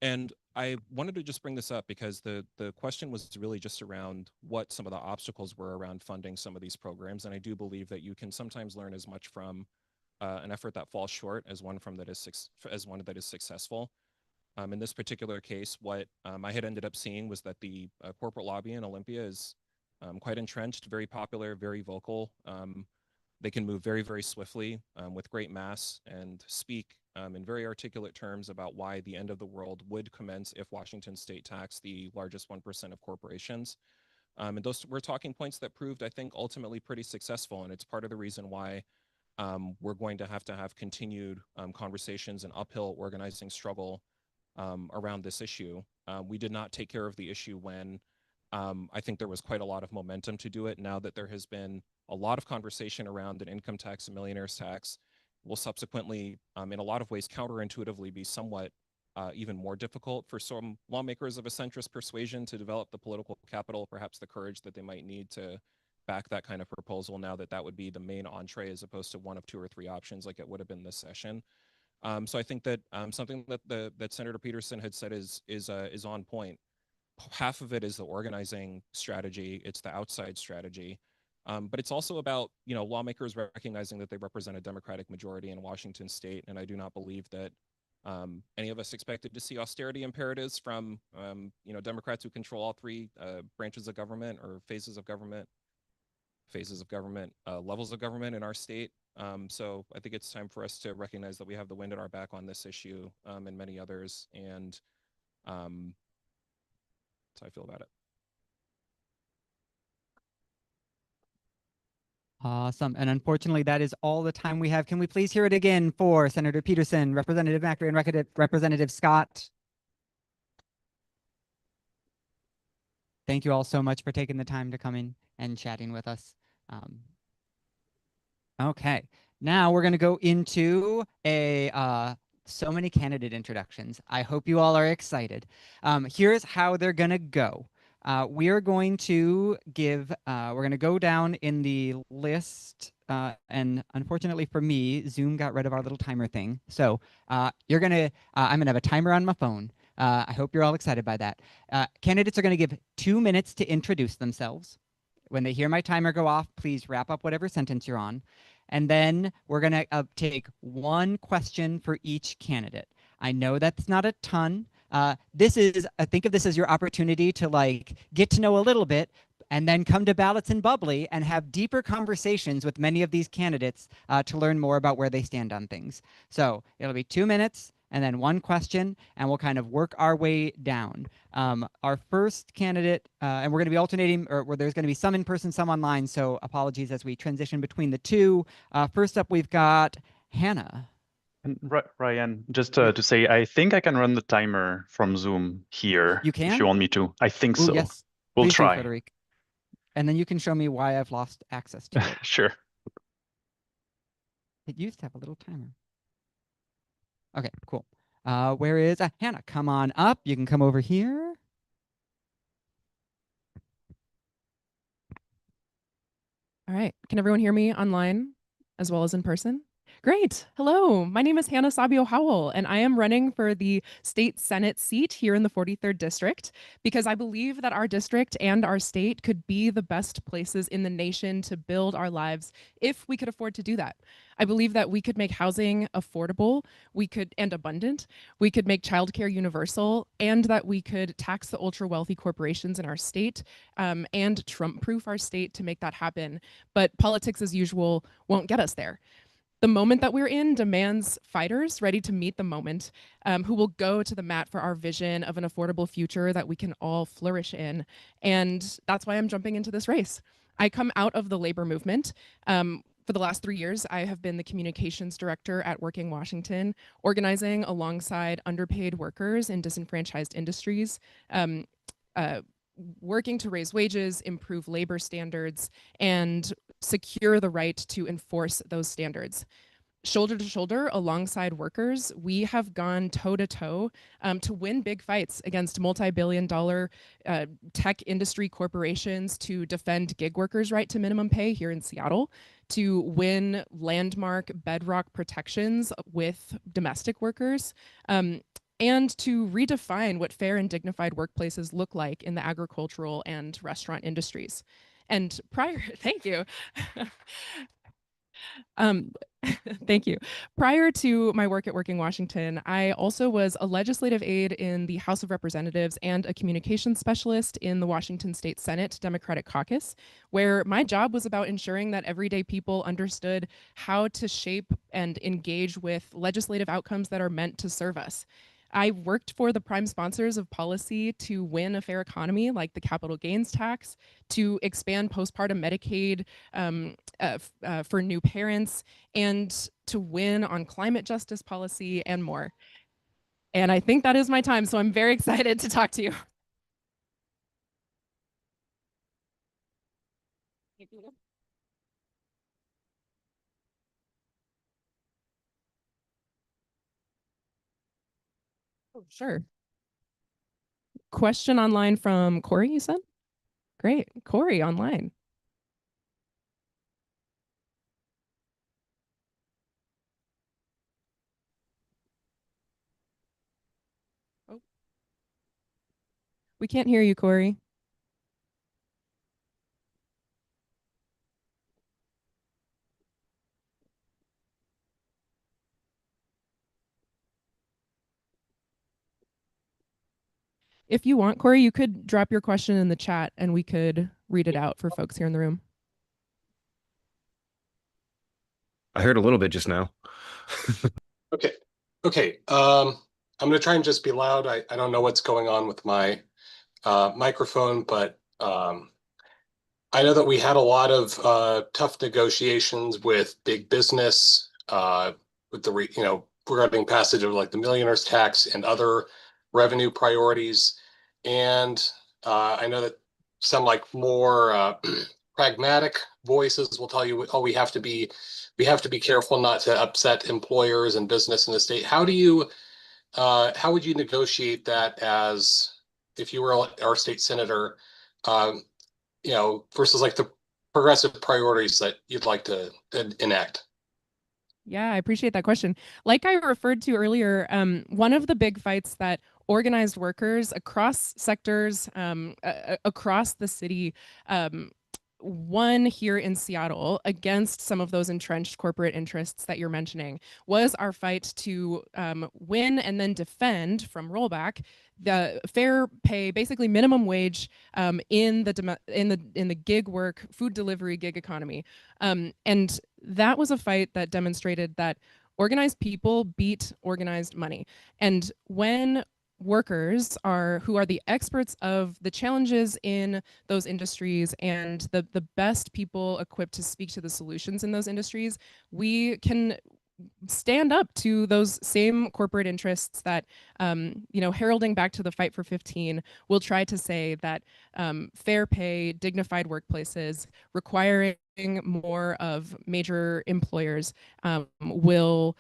And I wanted to just bring this up because the question was really just around what some of the obstacles were around funding some of these programs. And I do believe that you can sometimes learn as much from an effort that falls short as one that is successful. In this particular case, what I had ended up seeing was that the corporate lobby in Olympia is quite entrenched, very popular, very vocal. They can move very, very swiftly with great mass and speak in very articulate terms about why the end of the world would commence if Washington state taxed the largest 1% of corporations. And those were talking points that proved, I think, ultimately pretty successful. And it's part of the reason why we're going to have continued conversations and uphill organizing struggle around this issue. We did not take care of the issue when I think there was quite a lot of momentum to do it. Now that there has been a lot of conversation around an income tax, a millionaire's tax, will subsequently, in a lot of ways, counterintuitively be somewhat even more difficult for some lawmakers of a centrist persuasion to develop the political capital, perhaps the courage that they might need to back that kind of proposal now that that would be the main entree as opposed to one of two or three options like it would have been this session. So I think that something that that Senator Peterson had said is on point. Half of it is the organizing strategy. It's the outside strategy. But it's also about, lawmakers recognizing that they represent a Democratic majority in Washington state. And I do not believe that any of us expected to see austerity imperatives from, Democrats who control all three branches of government or phases of government, levels of government in our state. So I think it's time for us to recognize that we have the wind at our back on this issue and many others. And that's how I feel about it. Awesome. And unfortunately, that is all the time we have. Can we please hear it again for Senator Peterson, Representative Macri, and Representative Scott? Thank you all so much for taking the time to come in and chatting with us. Okay, now we're going to go into so many candidate introductions. I hope you all are excited. Here's how they're going to go. We are going to we're going to go down in the list, and unfortunately for me, Zoom got rid of our little timer thing. So I'm going to have a timer on my phone. I hope you're all excited by that. Candidates are going to give 2 minutes to introduce themselves. When they hear my timer go off, please wrap up whatever sentence you're on. And then we're going to take one question for each candidate. I know that's not a ton. I think of this as your opportunity to like get to know a little bit and then come to Ballots and Bubbly and have deeper conversations with many of these candidates to learn more about where they stand on things. So it'll be 2 minutes and then one question, and we'll kind of work our way down. Our first candidate, and we're going to be alternating, or where there's going to be some in person, some online, so apologies as we transition between the two. First up, we've got Hannah. And Ryan, just to say, I think I can run the timer from Zoom here. You can? If you want me to. I think Ooh, so. yes. We'll Please try. do, Frederic. And then you can show me why I've lost access to it. Sure. It used to have a little timer. Okay, cool. Where is Hannah? Come on up. You can come over here. All right. Can everyone hear me online as well as in person? Great. Hello. My name is Hannah Sabio Howell, and I am running for the state Senate seat here in the 43rd District because I believe that our district and our state could be the best places in the nation to build our lives if we could afford to do that. I believe that we could make housing affordable, and abundant. We could make childcare universal, and that we could tax the ultra wealthy corporations in our state and Trump-proof our state to make that happen. But politics, as usual, won't get us there. The moment that we're in demands fighters ready to meet the moment, who will go to the mat for our vision of an affordable future that we can all flourish in. And that's why I'm jumping into this race. I come out of the labor movement. For the last 3 years, I have been the communications director at Working Washington, organizing alongside underpaid workers in disenfranchised industries, working to raise wages, improve labor standards, and secure the right to enforce those standards. Shoulder to shoulder alongside workers, we have gone toe to toe to win big fights against multi-billion-dollar tech industry corporations to defend gig workers' right to minimum pay here in Seattle, to win landmark bedrock protections with domestic workers, and to redefine what fair and dignified workplaces look like in the agricultural and restaurant industries. And thank you. Thank you. Prior to my work at Working Washington, I also was a legislative aide in the House of Representatives and a communications specialist in the Washington State Senate Democratic Caucus, where my job was about ensuring that everyday people understood how to shape and engage with legislative outcomes that are meant to serve us. I worked for the prime sponsors of policy to win a fair economy like the capital gains tax, to expand postpartum Medicaid for new parents, and to win on climate justice policy and more. And I think that is my time, so I'm very excited to talk to you. Oh, sure. Question online from Corey, you said? Great. Corey online. Oh. We can't hear you, Corey. If you want, Corey, you could drop your question in the chat and we could read it out for folks here in the room. I heard a little bit just now. Okay. Okay. I'm going to try and just be loud. I don't know what's going on with my microphone, but I know that we had a lot of tough negotiations with big business, with the regarding passage of like the millionaire's tax and other revenue priorities, and I know that some like more pragmatic voices will tell you, oh, we have to be careful not to upset employers and business in the state. How would you negotiate that as if you were our state senator? Um, versus like the progressive priorities that you'd like to enact? Yeah, I appreciate that question. Like I referred to earlier, one of the big fights that organized workers across sectors, across the city, won here in Seattle against some of those entrenched corporate interests that you're mentioning was our fight to win and then defend from rollback the fair pay, basically minimum wage, in the gig work, food delivery gig economy, and that was a fight that demonstrated that organized people beat organized money. And when workers who are the experts of the challenges in those industries and the best people equipped to speak to the solutions in those industries, we can stand up to those same corporate interests that, heralding back to the fight for 15, will try to say that fair pay, dignified workplaces, requiring more of major employers will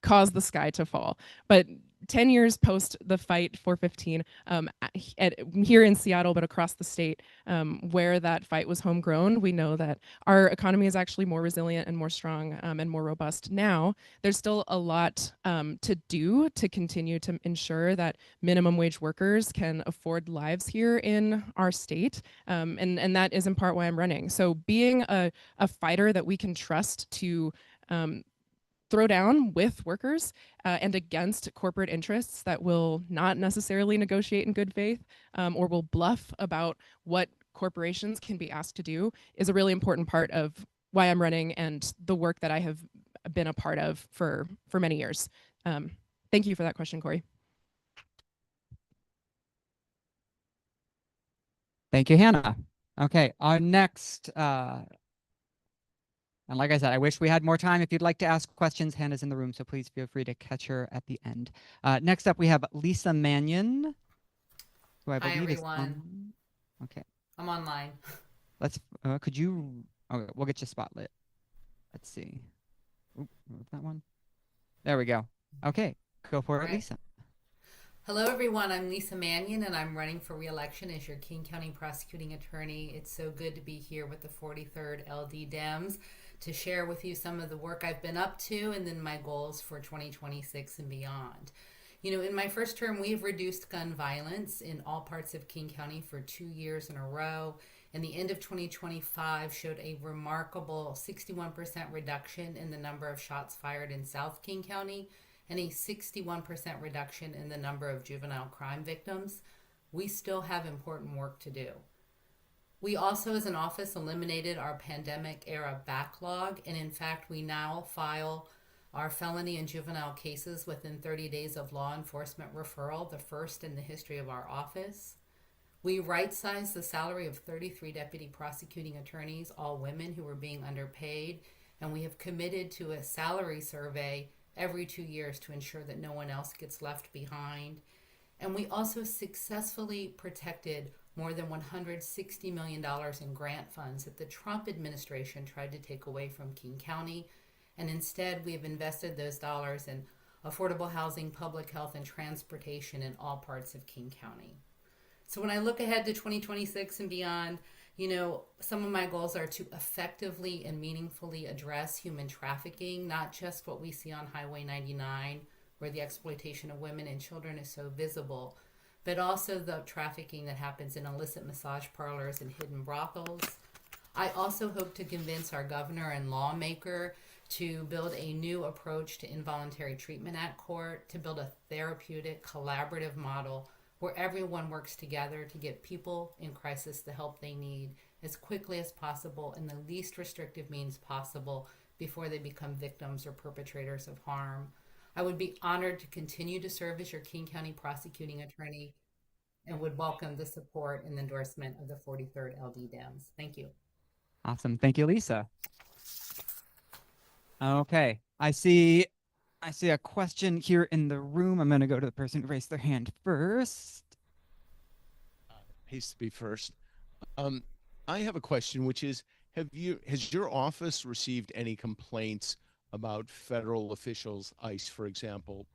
cause the sky to fall. But 10 years post the fight for 15, here in Seattle, but across the state, where that fight was homegrown, we know that our economy is actually more resilient and more strong and more robust now. There's still a lot to do to continue to ensure that minimum wage workers can afford lives here in our state. And that is in part why I'm running. So being a fighter that we can trust to throw down with workers and against corporate interests that will not necessarily negotiate in good faith or will bluff about what corporations can be asked to do is a really important part of why I'm running and the work that I have been a part of for many years. Thank you for that question, Corey. Thank you, Hannah. Okay, our next, and like I said, I wish we had more time. If you'd like to ask questions, Hannah's in the room, so please feel free to catch her at the end. Next up, we have Lisa Mannion, who I Hi, believe is everyone. on. Okay. I'm online. Let's, could you, okay, we'll get you spotlit. Let's see. Oop, move that one. There we go. Okay, go for it, Right. Lisa. Hello, everyone. I'm Lisa Mannion, and I'm running for re-election as your King County prosecuting attorney. It's so good to be here with the 43rd LD Dems to share with you some of the work I've been up to and then my goals for 2026 and beyond. You know, in my first term, we've reduced gun violence in all parts of King County for 2 years in a row. And the end of 2025 showed a remarkable 61% reduction in the number of shots fired in South King County and a 61% reduction in the number of juvenile crime victims. We still have important work to do. We also, as an office, eliminated our pandemic era backlog, and in fact, we now file our felony and juvenile cases within 30 days of law enforcement referral, the first in the history of our office. We right-sized the salary of 33 deputy prosecuting attorneys, all women who were being underpaid, and we have committed to a salary survey every 2 years to ensure that no one else gets left behind. And we also successfully protected more than $160 million in grant funds that the Trump administration tried to take away from King County. And instead, we have invested those dollars in affordable housing, public health, and transportation in all parts of King County. So when I look ahead to 2026 and beyond, you know, some of my goals are to effectively and meaningfully address human trafficking, not just what we see on Highway 99, where the exploitation of women and children is so visible, but also the trafficking that happens in illicit massage parlors and hidden brothels. I also hope to convince our governor and lawmaker to build a new approach to involuntary treatment at court, to build a therapeutic, collaborative model where everyone works together to get people in crisis the help they need as quickly as possible in the least restrictive means possible, before they become victims or perpetrators of harm. I would be honored to continue to serve as your King County prosecuting attorney and would welcome the support and endorsement of the 43rd LD Dems. Thank you. Awesome. Thank you, Lisa. Okay. I see a question here in the room. I'm going to go to the person who raised their hand first. Hates to be first. I have a question, which is, has your office received any complaints about federal officials, ICE, for example,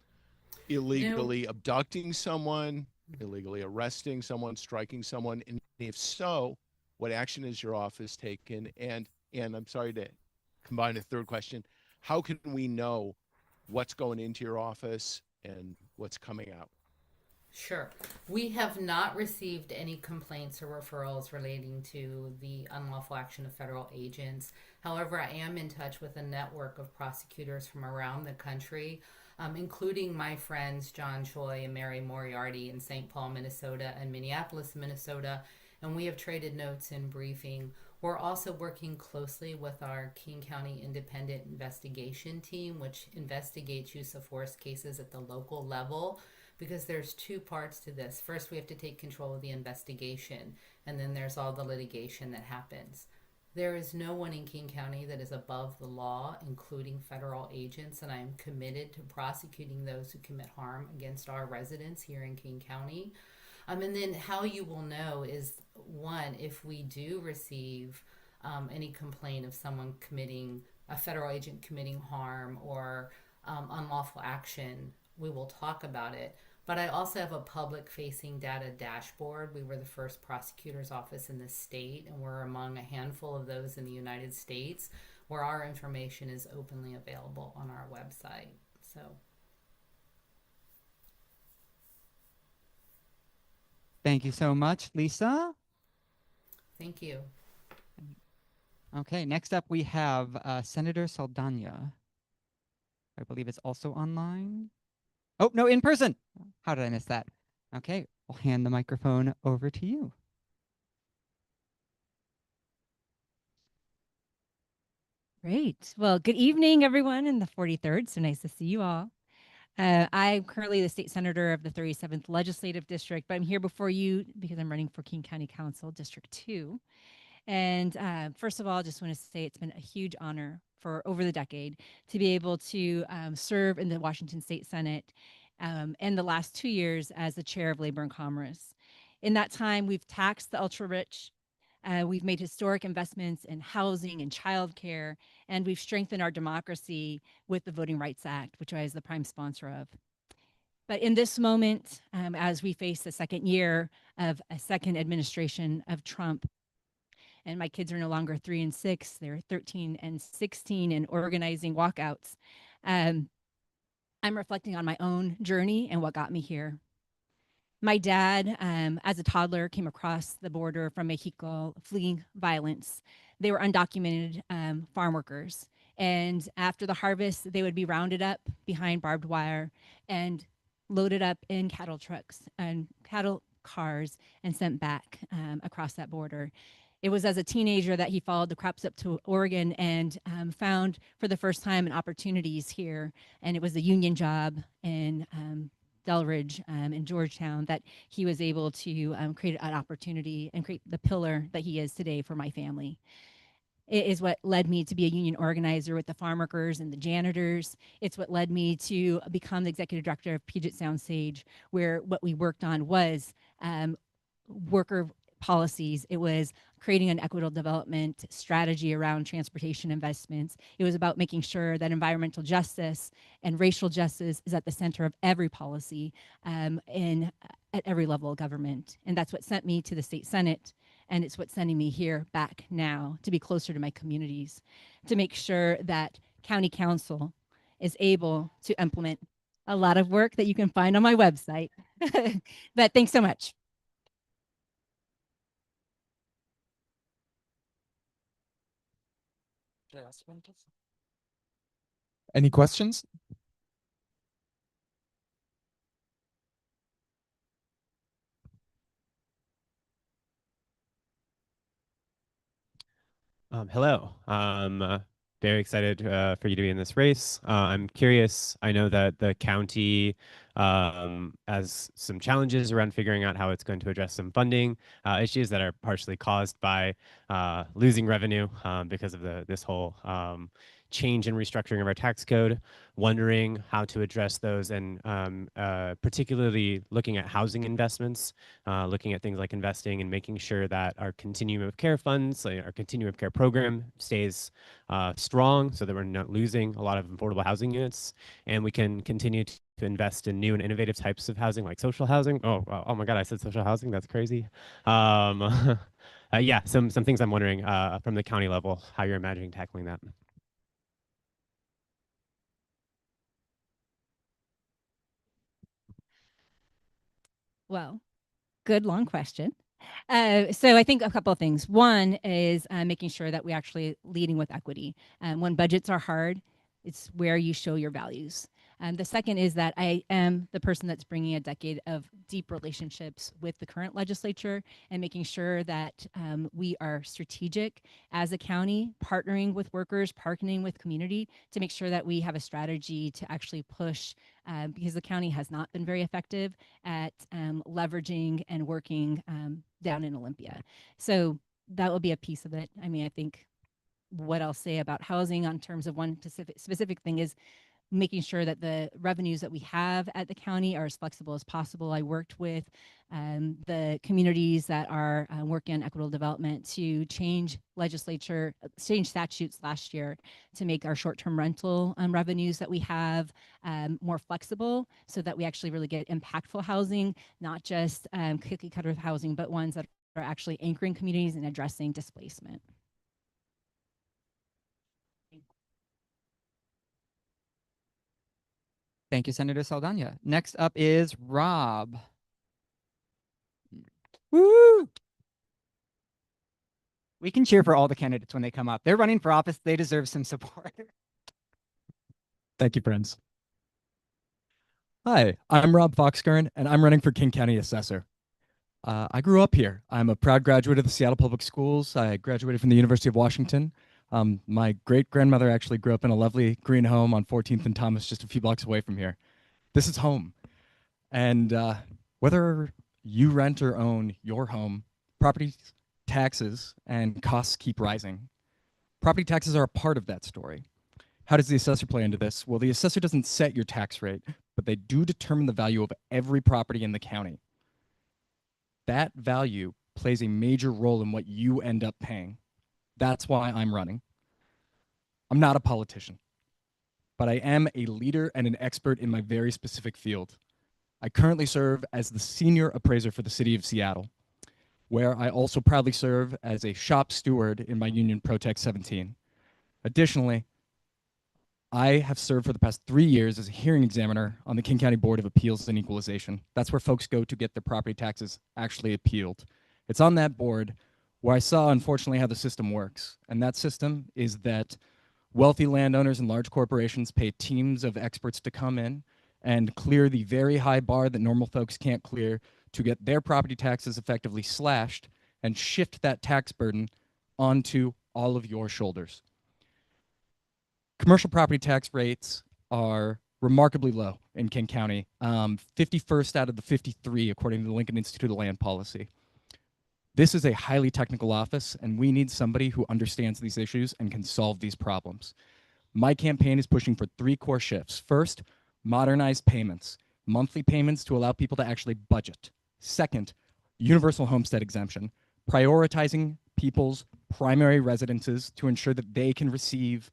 illegally abducting someone, illegally arresting someone, striking someone? And if so, what action has your office taken? And I'm sorry to combine a third question. How can we know what's going into your office and what's coming out? Sure. We have not received any complaints or referrals relating to the unlawful action of federal agents. However, I am in touch with a network of prosecutors from around the country, including my friends John Choi and Mary Moriarty in St. Paul, Minnesota and Minneapolis, Minnesota, and we have traded notes and briefing. We're also working closely with our King County Independent Investigation Team, which investigates use of force cases at the local level, because there's two parts to this. First, we have to take control of the investigation, and then there's all the litigation that happens. There is no one in King County that is above the law, including federal agents, and I am committed to prosecuting those who commit harm against our residents here in King County. And then how you will know is, one, if we do receive any complaint of someone committing, a federal agent committing harm or unlawful action, we will talk about it. But I also have a public-facing data dashboard. We were the first prosecutor's office in the state, and we're among a handful of those in the United States where our information is openly available on our website. So. Thank you so much, Lisa. Thank you. Okay, next up we have Senator Saldana. I believe it's also online. Oh, no, in person. How did I miss that? Okay, I'll hand the microphone over to you. Great. Well, good evening, everyone in the 43rd. So nice to see you all. I'm currently the state senator of the 37th Legislative District, but I'm here before you because I'm running for King County Council, District 2. And first of all, I just want to say it's been a huge honor for over the decade to be able to serve in the Washington State Senate and the last 2 years as the chair of Labor and Commerce. In that time, we've taxed the ultra-rich, we've made historic investments in housing and childcare, and we've strengthened our democracy with the Voting Rights Act, which I was the prime sponsor of. But in this moment, as we face the second year of a second administration of Trump, and my kids are no longer 3 and 6, they're 13 and 16 and organizing walkouts, I'm reflecting on my own journey and what got me here. My dad, as a toddler, came across the border from Mexico fleeing violence. They were undocumented farm workers. And after the harvest, they would be rounded up behind barbed wire and loaded up in cattle trucks and cattle cars and sent back across that border. It was as a teenager that he followed the crops up to Oregon and found for the first time an opportunities here. And it was a union job in Delridge in Georgetown that he was able to create an opportunity and create the pillar that he is today for my family. It is what led me to be a union organizer with the farm workers and the janitors. It's what led me to become the executive director of Puget Sound Sage, where what we worked on was worker policies. It was creating an equitable development strategy around transportation investments. It was about making sure that environmental justice and racial justice is at the center of every policy at every level of government. And that's what sent me to the state Senate. And it's what's sending me here back now to be closer to my communities, to make sure that county council is able to implement a lot of work that you can find on my website. But thanks so much. Any questions? Hello. Very excited for you to be in this race. I'm curious. I know that the county has some challenges around figuring out how it's going to address some funding issues that are partially caused by losing revenue because of this whole change and restructuring of our tax code. Wondering how to address those, and particularly looking at housing investments, looking at things like investing and making sure that our continuum of care funds, like our continuum of care program, stays strong, so that we're not losing a lot of affordable housing units, and we can continue to invest in new and innovative types of housing, like social housing. Oh my God, I said social housing. That's crazy. Yeah, some things I'm wondering from the county level, how you're imagining tackling that. Well, good long question. So I think a couple of things. One is making sure that we actually leading with equity. When budgets are hard, it's where you show your values. The second is that I am the person that's bringing a decade of deep relationships with the current legislature and making sure that we are strategic as a county, partnering with workers, partnering with community to make sure that we have a strategy to actually push because the county has not been very effective at leveraging and working down in Olympia. So that will be a piece of it. I mean, I think what I'll say about housing on terms of one specific thing is making sure that the revenues that we have at the county are as flexible as possible. I worked with the communities that are working on equitable development to change statutes last year to make our short-term rental revenues that we have more flexible so that we actually really get impactful housing, not just cookie cutter housing, but ones that are actually anchoring communities and addressing displacement. Thank you, Senator Saldana. Next up is Rob. Woo! We can cheer for all the candidates when they come up. They're running for office. They deserve some support. Thank you, friends. Hi, I'm Rob Foxkern, and I'm running for King County Assessor. I grew up here. I'm a proud graduate of the Seattle Public Schools. I graduated from the University of Washington. My great-grandmother actually grew up in a lovely green home on 14th and Thomas, just a few blocks away from here. This is home. And whether you rent or own your home, property taxes and costs keep rising. Property taxes are a part of that story. How does the assessor play into this? Well, the assessor doesn't set your tax rate, but they do determine the value of every property in the county. That value plays a major role in what you end up paying. That's why I'm running. I'm not a politician, but I am a leader and an expert in my very specific field. I currently serve as the senior appraiser for the city of Seattle, where I also proudly serve as a shop steward in my union Protect 17. Additionally, I have served for the past 3 years as a hearing examiner on the King County Board of Appeals and Equalization. That's where folks go to get their property taxes actually appealed. It's on that board where I saw, unfortunately, how the system works. And that system is that wealthy landowners and large corporations pay teams of experts to come in and clear the very high bar that normal folks can't clear to get their property taxes effectively slashed and shift that tax burden onto all of your shoulders. Commercial property tax rates are remarkably low in King County, 51st out of the 53, according to the Lincoln Institute of Land Policy. This is a highly technical office, and we need somebody who understands these issues and can solve these problems. My campaign is pushing for 3 core shifts. First, modernized payments, monthly payments to allow people to actually budget. Second, universal homestead exemption, prioritizing people's primary residences to ensure that they can receive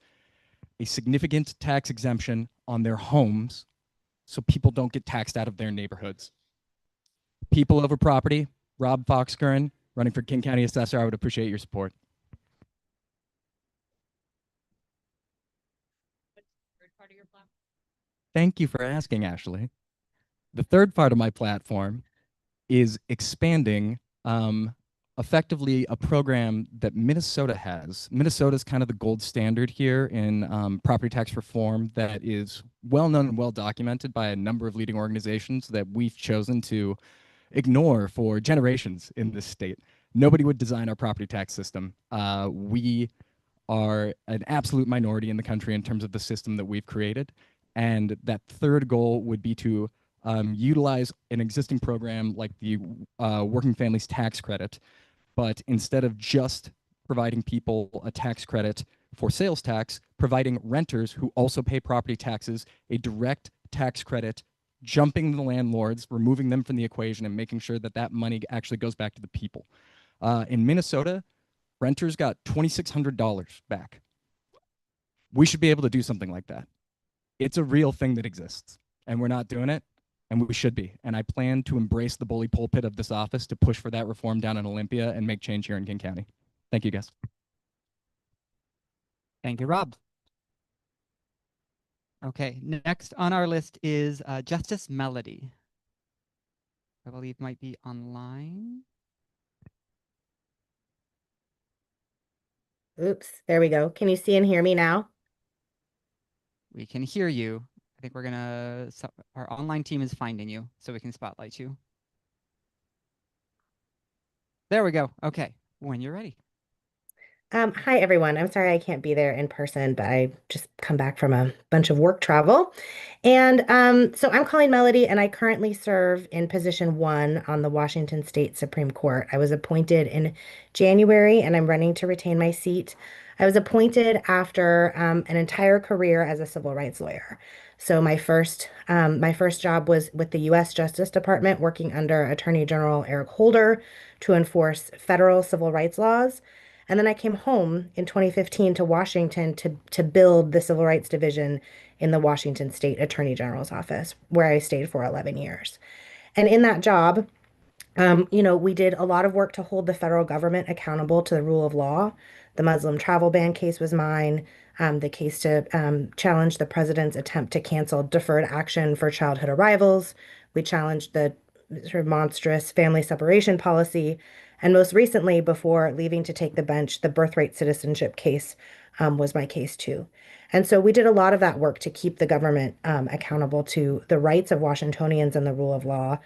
a significant tax exemption on their homes so people don't get taxed out of their neighborhoods. People over property, Rob Foxkern, running for King County Assessor. I would appreciate your support. Thank you for asking, Ashley. The third part of my platform is expanding effectively a program that Minnesota has. Minnesota is kind of the gold standard here in property tax reform that is well known and well documented by a number of leading organizations that we've chosen to ignore for generations in this state. Nobody would design our property tax system. We are an absolute minority in the country in terms of the system that we've created. And that third goal would be to utilize an existing program like the Working Families Tax Credit, but instead of just providing people a tax credit for sales tax, providing renters who also pay property taxes a direct tax credit, jumping the landlords, removing them from the equation, and making sure that that money actually goes back to the people. In Minnesota, renters got $2,600 back. We should be able to do something like that. It's a real thing that exists, and we're not doing it, and we should be. And I plan to embrace the bully pulpit of this office to push for that reform down in Olympia and make change here in King County. Thank you, guys. Thank you, Rob. Okay, next on our list is Justice Melody. I believe might be online. Oops, there we go. Can you see and hear me now? We can hear you. I think we're gonna, our online team is finding you so we can spotlight you. There we go. Okay, when you're ready. Hi, everyone. I'm sorry I can't be there in person, but I just come back from a bunch of work travel. And so I'm Colleen Melody, and I currently serve in position 1 on the Washington State Supreme Court. I was appointed in January, and I'm running to retain my seat. I was appointed after an entire career as a civil rights lawyer. So my first job was with the U.S. Justice Department, working under Attorney General Eric Holder to enforce federal civil rights laws. And then I came home in 2015 to Washington to build the Civil Rights Division in the Washington State Attorney General's office, where I stayed for 11 years. And in that job, we did a lot of work to hold the federal government accountable to the rule of law. The Muslim travel ban case was mine. The case to challenge the president's attempt to cancel deferred action for childhood arrivals. We challenged the sort of monstrous family separation policy. And most recently, before leaving to take the bench, the birthright citizenship case was my case too. And so we did a lot of that work to keep the government accountable to the rights of Washingtonians and the rule of law.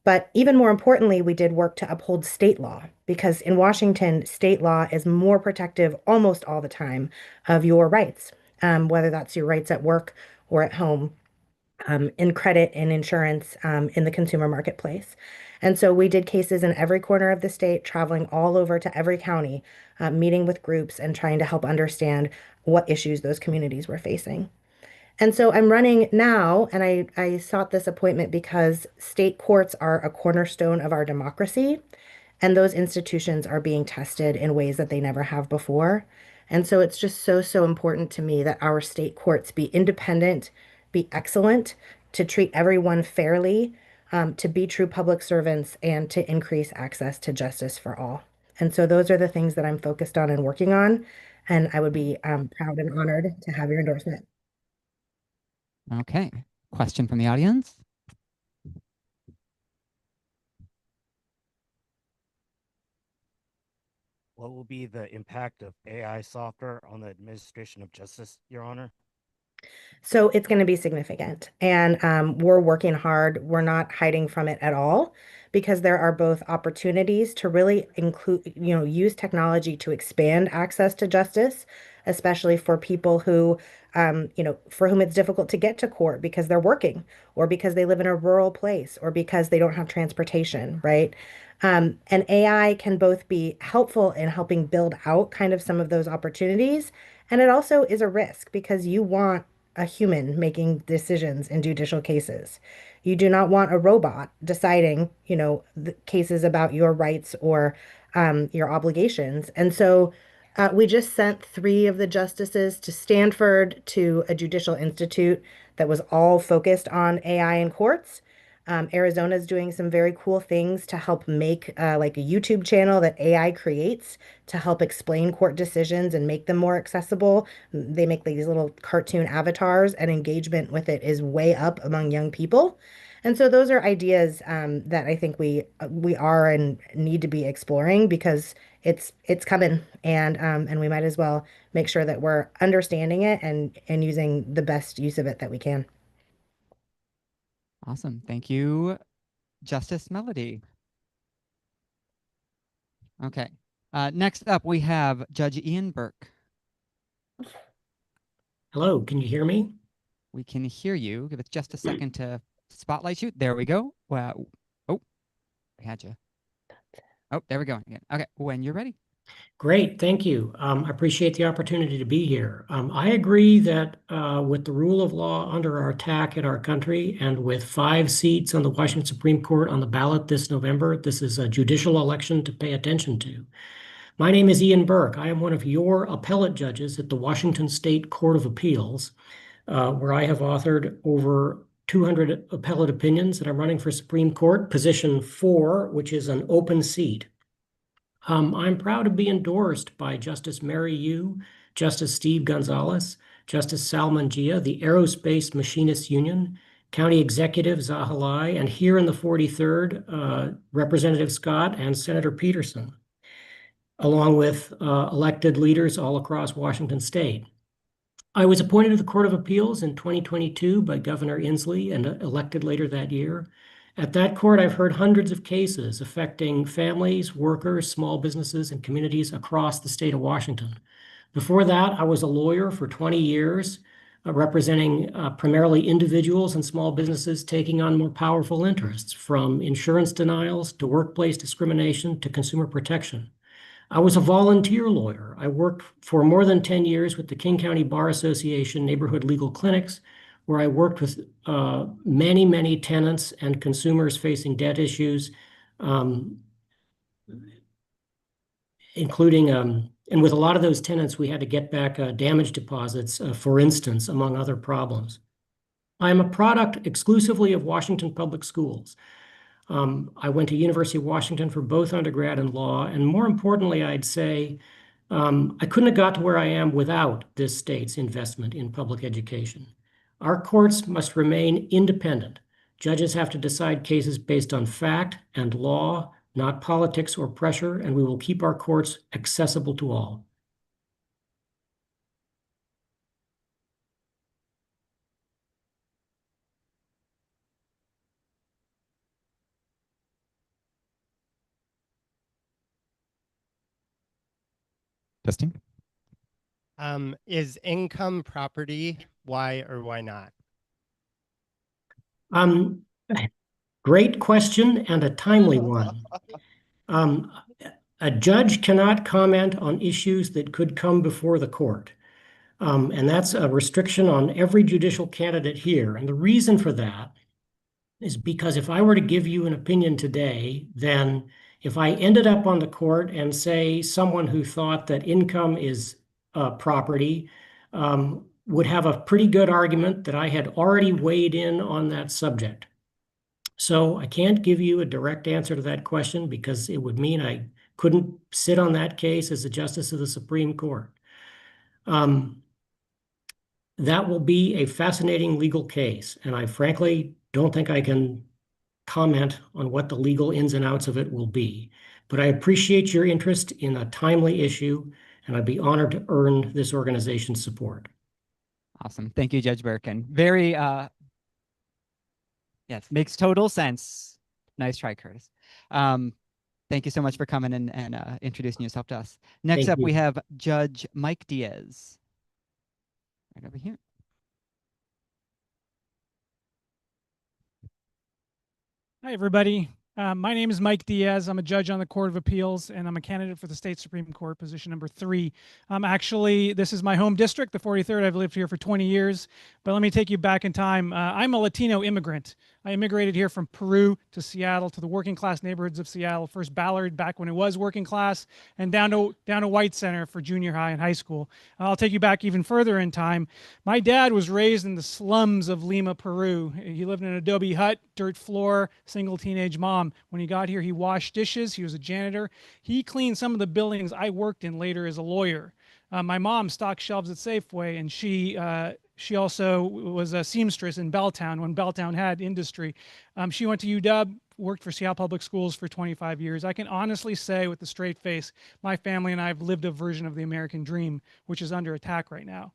But even more importantly, we did work to uphold state law because in Washington, state law is more protective almost all the time of your rights, whether that's your rights at work or at home, in credit, in insurance, in the consumer marketplace. And so we did cases in every corner of the state, traveling all over to every county, meeting with groups and trying to help understand what issues those communities were facing. And so I'm running now, and I sought this appointment because state courts are a cornerstone of our democracy, and those institutions are being tested in ways that they never have before. And so it's just so, so important to me that our state courts be independent, be excellent, to treat everyone fairly, to be true public servants, and to increase access to justice for all. And so those are the things that I'm focused on and working on. And I would be proud and honored to have your endorsement. Okay, question from the audience. What will be the impact of AI software on the administration of justice, Your Honor? So it's going to be significant. And we're working hard. We're not hiding from it at all because there are both opportunities to really use technology to expand access to justice, especially for people who, for whom it's difficult to get to court because they're working or because they live in a rural place or because they don't have transportation, right? And AI can both be helpful in helping build out kind of some of those opportunities. And it also is a risk because you want a human making decisions in judicial cases. You do not want a robot deciding, the cases about your rights or your obligations. And so we just sent 3 of the justices to Stanford to a judicial institute that was all focused on AI in courts. Arizona is doing some very cool things to help make like a YouTube channel that AI creates to help explain court decisions and make them more accessible. They make these little cartoon avatars, and engagement with it is way up among young people. And so those are ideas that I think we are and need to be exploring because it's coming, and we might as well make sure that we're understanding it and using the best use of it that we can. Awesome. Thank you, Justice Melody. Okay. Next up, we have Judge Ian Burke. Hello, can you hear me? We can hear you. Give it just a second to spotlight you. There we go. Wow. Oh, we had you. Oh, there we go again. Okay, when you're ready. Great, thank you. I appreciate the opportunity to be here. I agree that with the rule of law under our attack in our country and with 5 seats on the Washington Supreme Court on the ballot this November, this is a judicial election to pay attention to. My name is Ian Burke. I am one of your appellate judges at the Washington State Court of Appeals, where I have authored over 200 appellate opinions, and I'm running for Supreme Court, position 4, which is an open seat. I'm proud to be endorsed by Justice Mary Yu, Justice Steve Gonzalez, Justice Sal Mangia, the Aerospace Machinists Union, County Executive Zaha Lai, and here in the 43rd, Representative Scott and Senator Peterson, along with elected leaders all across Washington State. I was appointed to the Court of Appeals in 2022 by Governor Inslee and elected later that year. At that court, I've heard hundreds of cases affecting families, workers, small businesses, and communities across the state of Washington. Before that, I was a lawyer for 20 years, representing primarily individuals and small businesses taking on more powerful interests, from insurance denials to workplace discrimination to consumer protection. I was a volunteer lawyer. I worked for more than 10 years with the King County Bar Association Neighborhood Legal Clinics, where I worked with many, many tenants and consumers facing debt issues, including, and with a lot of those tenants, we had to get back damage deposits, for instance, among other problems. I am a product exclusively of Washington Public Schools. I went to University of Washington for both undergrad and law, and more importantly, I'd say I couldn't have got to where I am without this state's investment in public education. Our courts must remain independent. Judges have to decide cases based on fact and law, not politics or pressure, and we will keep our courts accessible to all. Testing. Is income property? Why or why not? Great question and a timely one. A judge cannot comment on issues that could come before the court. And that's a restriction on every judicial candidate here. And the reason for that is because if I were to give you an opinion today, then if I ended up on the court and say someone who thought that income is property would have a pretty good argument that I had already weighed in on that subject. So I can't give you a direct answer to that question because it would mean I couldn't sit on that case as a justice of the Supreme Court. That will be a fascinating legal case, and I frankly don't think I can comment on what the legal ins and outs of it will be. But I appreciate your interest in a timely issue, and I'd be honored to earn this organization's support. Awesome. Thank you, Judge Birkin. Very, yes, makes total sense. Nice try, Curtis. Thank you so much for coming and introducing yourself to us. Next up, we have Judge Mike Diaz. Right over here. Hi, everybody. My name is Mike Diaz. I'm a judge on the Court of Appeals, and I'm a candidate for the state Supreme Court, position number 3. Actually, this is my home district, the 43rd. I've lived here for 20 years, but let me take you back in time. I'm a Latino immigrant. I immigrated here from Peru to Seattle, to the working class neighborhoods of Seattle, first Ballard back when it was working class, and down to White Center for junior high and high school. I'll take you back even further in time. My dad was raised in the slums of Lima, Peru. He lived in an adobe hut, dirt floor, single teenage mom. When he got here, he washed dishes. He was a janitor. He cleaned some of the buildings I worked in later as a lawyer. My mom stocked shelves at Safeway, and she also was a seamstress in Belltown when Belltown had industry. She went to UW, worked for Seattle Public Schools for 25 years. I can honestly say with a straight face, my family and I have lived a version of the American dream, which is under attack right now.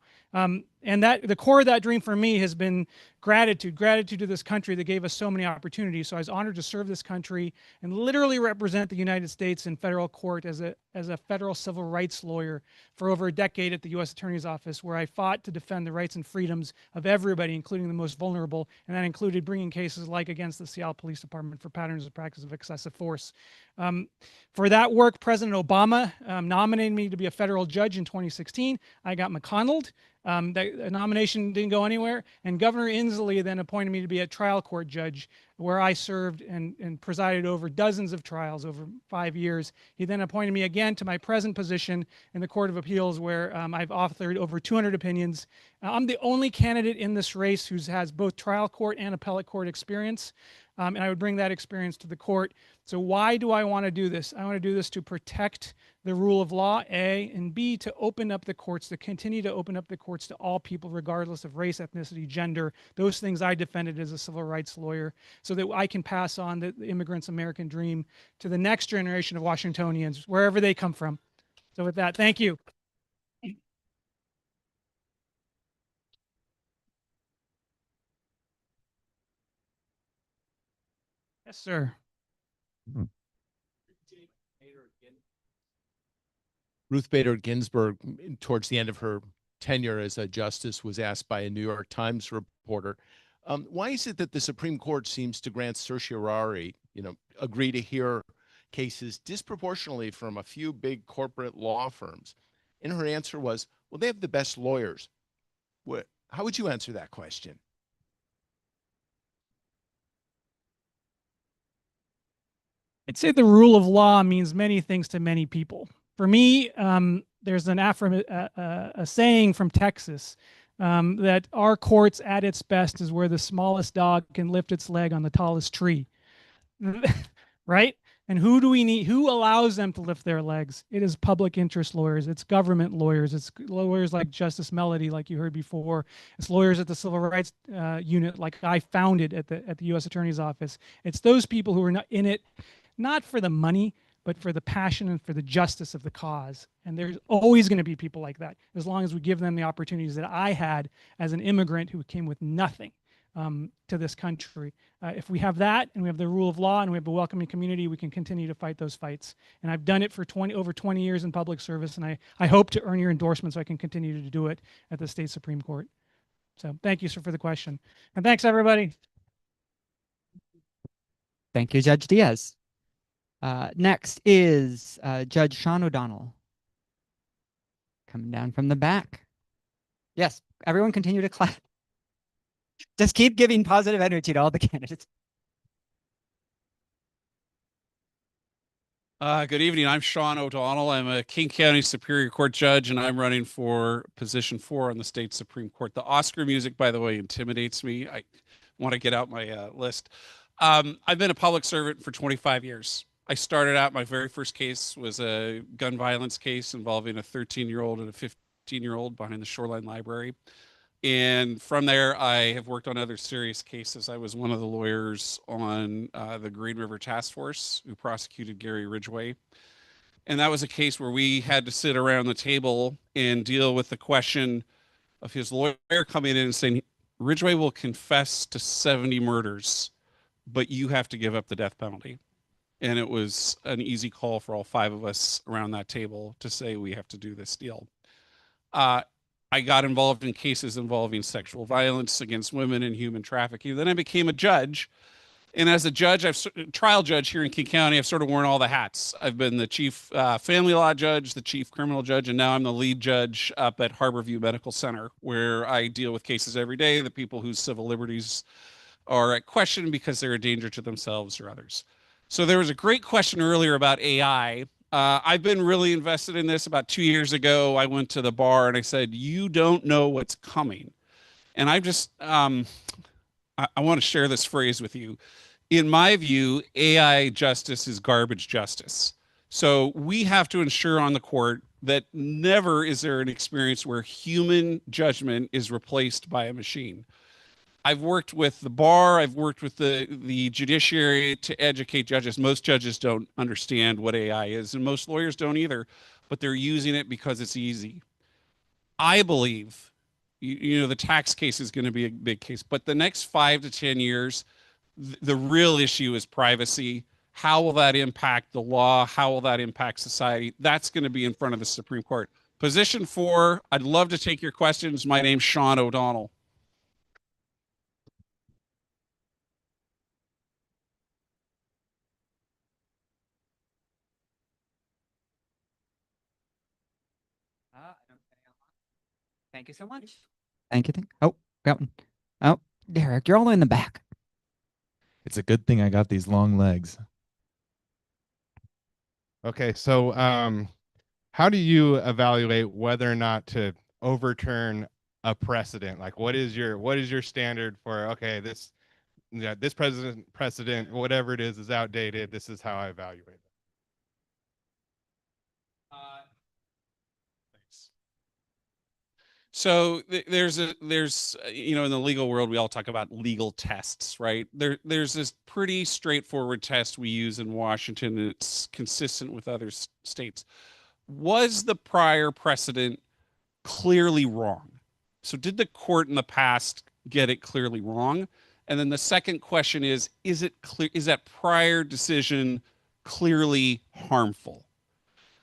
And that the core of that dream for me has been gratitude to this country that gave us so many opportunities. So I was honored to serve this country and literally represent the United States in federal court as a federal civil rights lawyer for over a decade at the U.S. Attorney's Office, where I fought to defend the rights and freedoms of everybody, including the most vulnerable. And that included bringing cases like against the Seattle Police Department for patterns of practice of excessive force. For that work, President Obama nominated me to be a federal judge in 2016. I got McConnelled. The nomination didn't go anywhere. And Governor Inslee then appointed me to be a trial court judge, where I served and presided over dozens of trials over 5 years. He then appointed me again to my present position in the Court of Appeals, where I've authored over 200 opinions. I'm the only candidate in this race who has both trial court and appellate court experience. And I would bring that experience to the court. So why do I want to do this? I want to do this to protect the rule of law, A, and B, to open up the courts, to continue to open up the courts to all people, regardless of race, ethnicity, gender, those things I defended as a civil rights lawyer, so that I can pass on the immigrants' American dream to the next generation of Washingtonians, wherever they come from. So with that, thank you. Yes, sir. Ruth Bader Ginsburg, towards the end of her tenure as a justice, was asked by a New York Times reporter, why is it that the Supreme Court seems to grant certiorari, agree to hear cases disproportionately from a few big corporate law firms? And her answer was, well, they have the best lawyers. How would you answer that question? I'd say the rule of law means many things to many people. For me, there's a saying from Texas that our courts at its best is where the smallest dog can lift its leg on the tallest tree. Right? And who do we need? Who allows them to lift their legs? It is public interest lawyers. It's government lawyers. It's lawyers like Justice Melody, like you heard before. It's lawyers at the Civil Rights Unit, like I founded at the U.S. Attorney's Office. It's those people who are not in it, not for the money, but for the passion and for the justice of the cause. And there's always going to be people like that, as long as we give them the opportunities that I had as an immigrant who came with nothing to this country. If we have that, and we have the rule of law, and we have a welcoming community, we can continue to fight those fights. And I've done it for over 20 years in public service, and I hope to earn your endorsement so I can continue to do it at the state Supreme Court. So thank you, sir, for the question. And thanks, everybody. Thank you, Judge Diaz. Next is Judge Sean O'Donnell. Coming down from the back. Yes, everyone continue to clap. Just keep giving positive energy to all the candidates. Good evening. I'm Sean O'Donnell. I'm a King County Superior Court judge, and I'm running for position 4 on the state Supreme Court. The Oscar music, by the way, intimidates me. I want to get out my list. I've been a public servant for 25 years. I started out, my very first case was a gun violence case involving a 13-year-old and a 15-year-old behind the Shoreline Library. And from there, I have worked on other serious cases. I was one of the lawyers on the Green River Task Force who prosecuted Gary Ridgway. And that was a case where we had to sit around the table and deal with the question of his lawyer coming in and saying, Ridgway will confess to 70 murders, but you have to give up the death penalty. And it was an easy call for all 5 of us around that table to say we have to do this deal. I got involved in cases involving sexual violence against women and human trafficking. Then I became a judge. And as a judge, trial judge here in King County, I've sort of worn all the hats. I've been the chief family law judge, the chief criminal judge, and now I'm the lead judge up at Harborview Medical Center, where I deal with cases every day, the people whose civil liberties are at question because they're a danger to themselves or others. So there was a great question earlier about AI. I've been really invested in this. About 2 years ago, I went to the bar and I said, you don't know what's coming. And I just, I want to share this phrase with you. In my view, AI justice is garbage justice. So we have to ensure on the court that never is there an experience where human judgment is replaced by a machine. I've worked with the bar, I've worked with the judiciary to educate judges. Most judges don't understand what AI is, and most lawyers don't either, but they're using it because it's easy. I believe, the tax case is going to be a big case, but the next 5 to 10 years, the real issue is privacy. How will that impact the law? How will that impact society? That's going to be in front of the Supreme Court. Position 4, I'd love to take your questions. My name's Sean O'Donnell. Thank you so much. Thank you. Oh, got one. Oh, Derek, you're all in the back. It's a good thing I got these long legs. Okay, so how do you evaluate whether or not to overturn a precedent? Like, what is your standard for, okay, this precedent, whatever it is outdated. This is how I evaluate it. So there's in the legal world, we all talk about legal tests, right? There's this pretty straightforward test we use in Washington, and it's consistent with other states. Was the prior precedent clearly wrong? So did the court in the past get it clearly wrong? And then the second question is it clear, is that prior decision clearly harmful?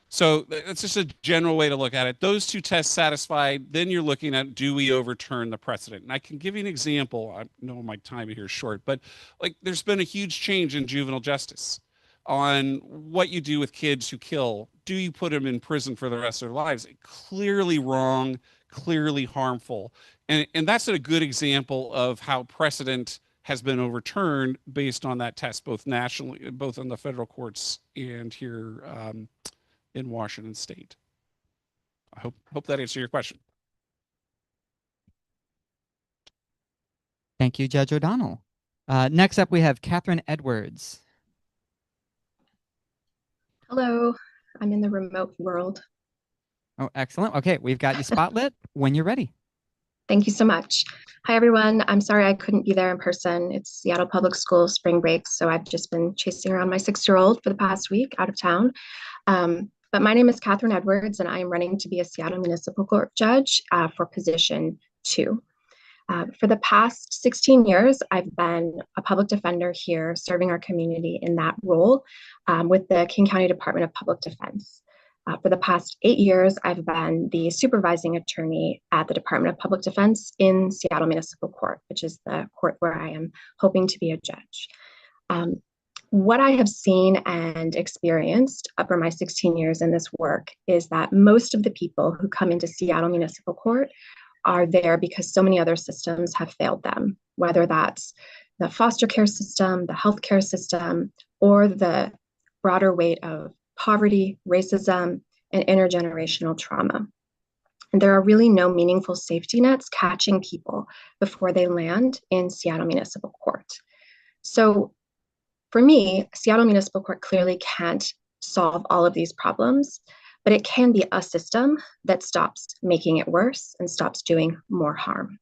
So that's just a general way to look at it. Those two tests satisfied, then you're looking at, do we overturn the precedent? And I can give you an example. I know my time here is short, but like there's been a huge change in juvenile justice on what you do with kids who kill. Do you put them in prison for the rest of their lives? Clearly wrong, clearly harmful. And that's a good example of how precedent has been overturned based on that test, both nationally, both in the federal courts and here in Washington State. I hope that answers your question. Thank you, Judge O'Donnell. Next up, we have Catherine Edwards. Hello, I'm in the remote world. Oh, excellent. Okay, we've got you spotlit when you're ready. Thank you so much. Hi, everyone. I'm sorry I couldn't be there in person. It's Seattle Public Schools spring break, so I've just been chasing around my 6-year-old for the past week out of town. But my name is Catherine Edwards, and I am running to be a Seattle Municipal Court judge for position 2. For the past 16 years, I've been a public defender here, serving our community in that role with the King County Department of Public Defense. For the past 8 years, I've been the supervising attorney at the Department of Public Defense in Seattle Municipal Court, which is the court where I am hoping to be a judge. What I have seen and experienced for my 16 years in this work is that most of the people who come into Seattle Municipal Court are there because so many other systems have failed them, whether that's the foster care system, the healthcare system, or the broader weight of poverty, racism, and intergenerational trauma. And there are really no meaningful safety nets catching people before they land in Seattle Municipal Court. So for me, Seattle Municipal Court clearly can't solve all of these problems, but it can be a system that stops making it worse and stops doing more harm.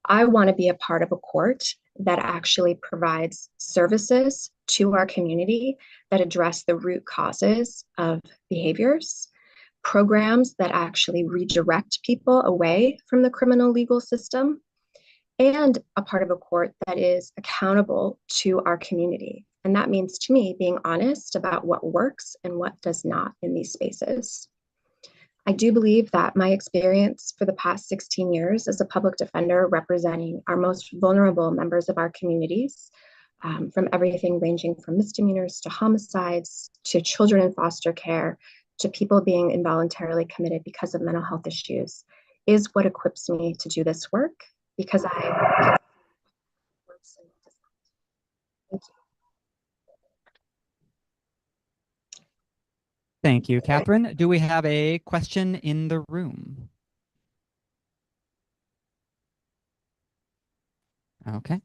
I want to be a part of a court that actually provides services to our community that address the root causes of behaviors, programs that actually redirect people away from the criminal legal system, and a part of a court that is accountable to our community. And that means to me being honest about what works and what does not in these spaces. I do believe that my experience for the past 16 years as a public defender representing our most vulnerable members of our communities, from everything ranging from misdemeanors to homicides, to children in foster care, to people being involuntarily committed because of mental health issues, is what equips me to do this work, because I Thank you. Thank you, Catherine. Do we have a question in the room? Okay.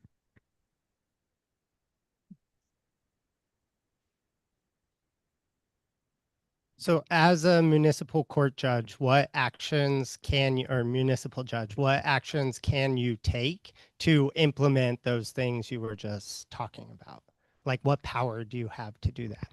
So as a municipal court judge, what actions can you, or municipal judge, what actions can you take to implement those things you were just talking about? Like what power do you have to do that?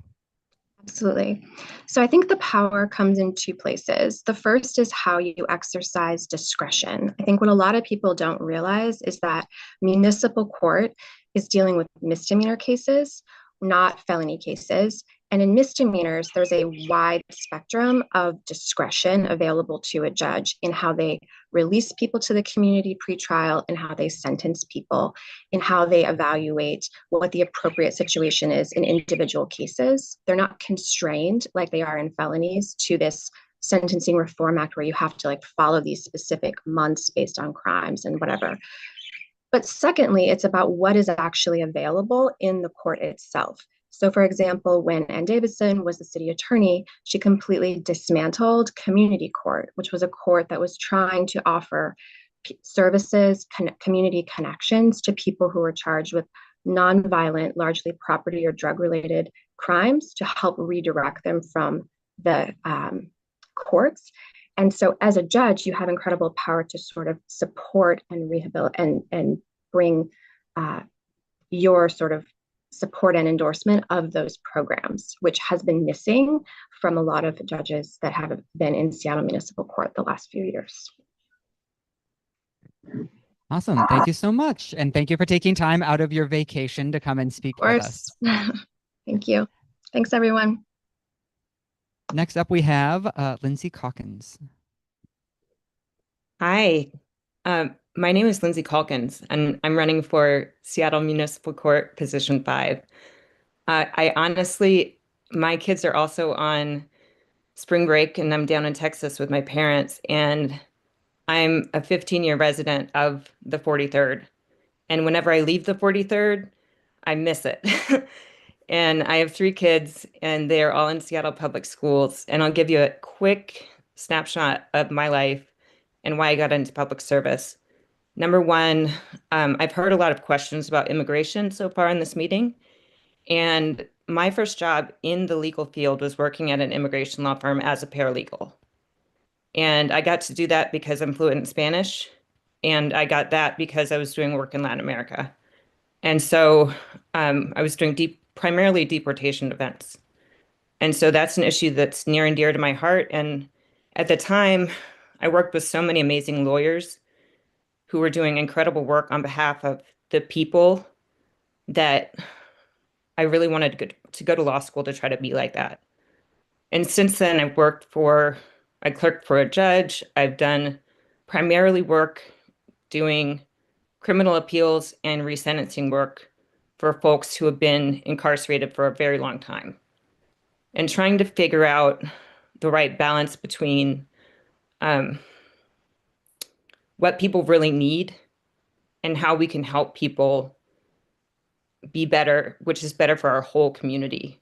Absolutely. So I think the power comes in two places. The first is how you exercise discretion. I think what a lot of people don't realize is that municipal court is dealing with misdemeanor cases, not felony cases. And in misdemeanors, there's a wide spectrum of discretion available to a judge in how they release people to the community pretrial and how they sentence people, in how they evaluate what the appropriate situation is in individual cases. They're not constrained like they are in felonies to this Sentencing Reform Act where you have to like follow these specific months based on crimes and whatever. But secondly, it's about what is actually available in the court itself. So for example, when Ann Davidson was the city attorney, she completely dismantled community court, which was a court that was trying to offer services, community connections to people who were charged with nonviolent, largely property or drug-related crimes to help redirect them from the courts. And so as a judge, you have incredible power to sort of support and rehabilitate and bring your sort of support and endorsement of those programs, which has been missing from a lot of judges that have been in Seattle Municipal Court the last few years. Awesome. Thank you so much. And thank you for taking time out of your vacation to come and speak with us. Thank you. Thanks, everyone. Next up, we have Lindsay Calkins. Hi, my name is Lindsay Calkins, and I'm running for Seattle Municipal Court Position 5. I honestly, my kids are also on spring break, and I'm down in Texas with my parents, and I'm a 15-year resident of the 43rd. And whenever I leave the 43rd, I miss it. And I have 3 kids, and they're all in Seattle Public Schools. And I'll give you a quick snapshot of my life and why I got into public service. Number one, I've heard a lot of questions about immigration so far in this meeting. And my first job in the legal field was working at an immigration law firm as a paralegal. And I got to do that because I'm fluent in Spanish. And I got that because I was doing work in Latin America. And so I was doing primarily deportation defense. And so that's an issue that's near and dear to my heart. And at the time, I worked with so many amazing lawyers who were doing incredible work on behalf of the people that I really wanted to go to law school to try to be like that. And since then, I clerked for a judge. I've done primarily work doing criminal appeals and resentencing work for folks who have been incarcerated for a very long time. And trying to figure out the right balance between what people really need and how we can help people be better, which is better for our whole community.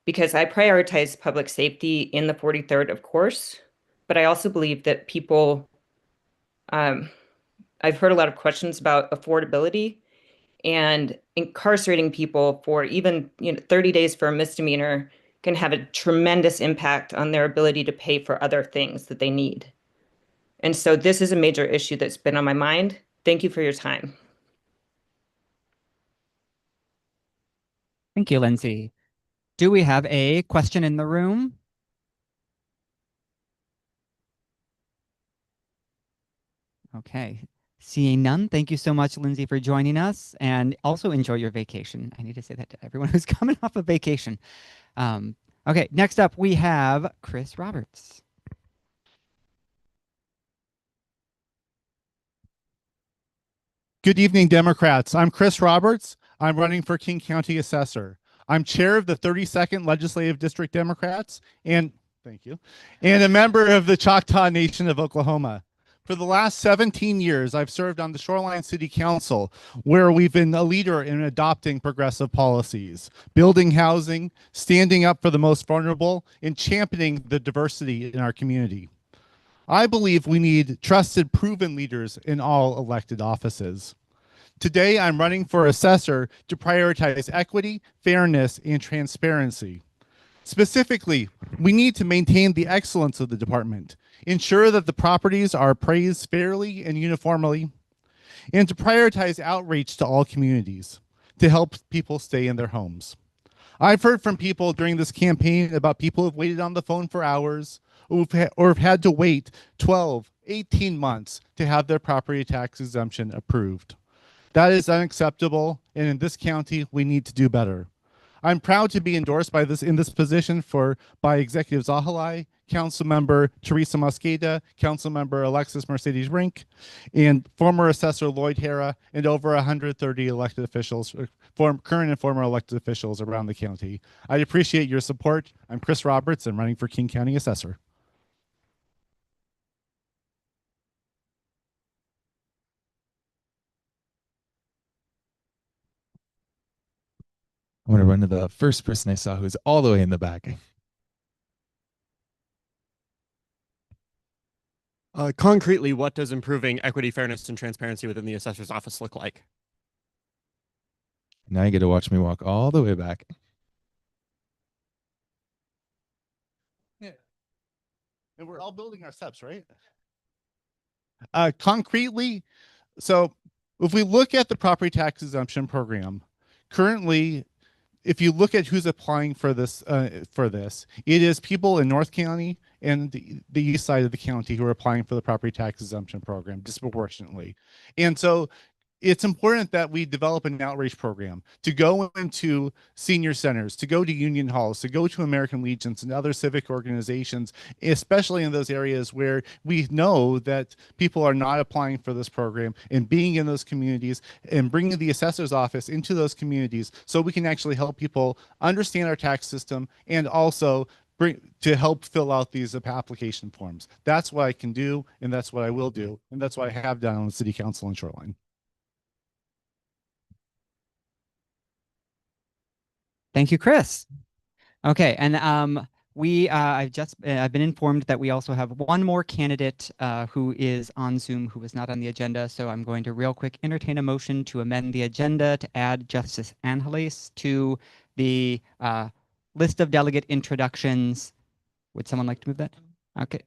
Because I prioritize public safety in the 43rd, of course, but I also believe that people, I've heard a lot of questions about affordability, and incarcerating people for even 30 days for a misdemeanor can have a tremendous impact on their ability to pay for other things that they need. And so this is a major issue that's been on my mind. Thank you for your time. Thank you, Lindsay. Do we have a question in the room? Okay. Seeing none, thank you so much, Lindsay, for joining us, and also enjoy your vacation. I need to say that to everyone who's coming off of vacation. Okay, next up, we have Chris Roberts. Good evening, Democrats. I'm Chris Roberts. I'm running for King County Assessor. I'm chair of the 32nd Legislative District Democrats, and thank you, and a member of the Choctaw Nation of Oklahoma. For the last 17 years, I've served on the Shoreline City Council, where we've been a leader in adopting progressive policies, building housing, standing up for the most vulnerable, and championing the diversity in our community. I believe we need trusted, proven leaders in all elected offices. Today, I'm running for assessor to prioritize equity, fairness, and transparency. Specifically, we need to maintain the excellence of the department, ensure that the properties are appraised fairly and uniformly, and to prioritize outreach to all communities to help people stay in their homes. I've heard from people during this campaign about people who've waited on the phone for hours or have had to wait 12, 18 months to have their property tax exemption approved. That is unacceptable, and in this county, we need to do better. I'm proud to be endorsed by in this position by Executive Zahalai, Councilmember Teresa Mosqueda, Councilmember Alexis Mercedes Rink, and former Assessor Lloyd Hara, and over 130 elected officials, current and former elected officials around the county. I appreciate your support. I'm Chris Roberts. I'm running for King County Assessor. I'm going to run to the first person I saw who's all the way in the back. Concretely, what does improving equity, fairness, and transparency within the assessor's office look like? Now you get to watch me walk all the way back. Yeah. And we're all building our steps, right? Concretely, so if we look at the property tax exemption program, currently, if you look at who's applying for this, it is people in North County and the east side of the county who are applying for the property tax exemption program disproportionately. And so it's important that we develop an outreach program to go into senior centers, to go to union halls, to go to American Legions and other civic organizations, especially in those areas where we know that people are not applying for this program, and being in those communities and bringing the assessor's office into those communities so we can actually help people understand our tax system and also to help fill out these application forms. That's what I can do, and that's what I will do, and that's what I have done on the City Council in Shoreline. Thank you, Chris. Okay, and I've been informed that we also have one more candidate who is on Zoom who was not on the agenda. So I'm going to real quick entertain a motion to amend the agenda to add Justice Angeles to the list of delegate introductions. Would someone like to move that? Okay.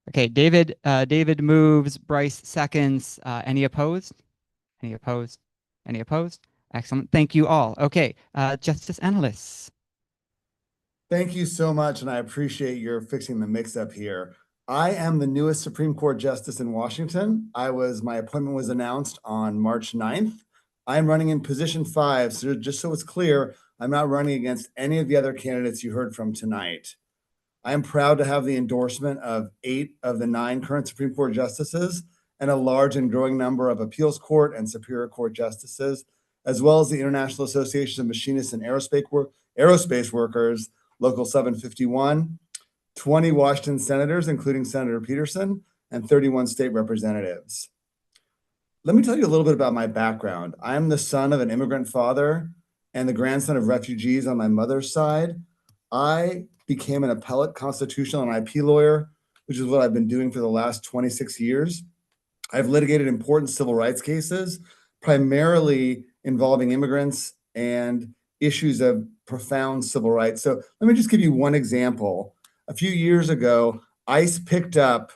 Okay, David moves, Bryce seconds. Any opposed? Any opposed? Any opposed? Excellent. Thank you all. Okay, Justice Angeles. Thank you so much, and I appreciate your fixing the mix-up here. I am the newest Supreme Court Justice in Washington. My appointment was announced on March 9th. I'm running in position 5, so just so it's clear, I'm not running against any of the other candidates you heard from tonight. I am proud to have the endorsement of 8 of the 9 current Supreme Court justices and a large and growing number of appeals court and Superior Court justices, as well as the International Association of Machinists and Aerospace Workers, Local 751, 20 Washington senators, including Senator Peterson, and 31 state representatives. Let me tell you a little bit about my background. I am the son of an immigrant father and the grandson of refugees on my mother's side. I became an appellate constitutional and IP lawyer, which is what I've been doing for the last 26 years. I've litigated important civil rights cases, primarily involving immigrants and issues of profound civil rights. So let me just give you one example. A few years ago, ICE picked up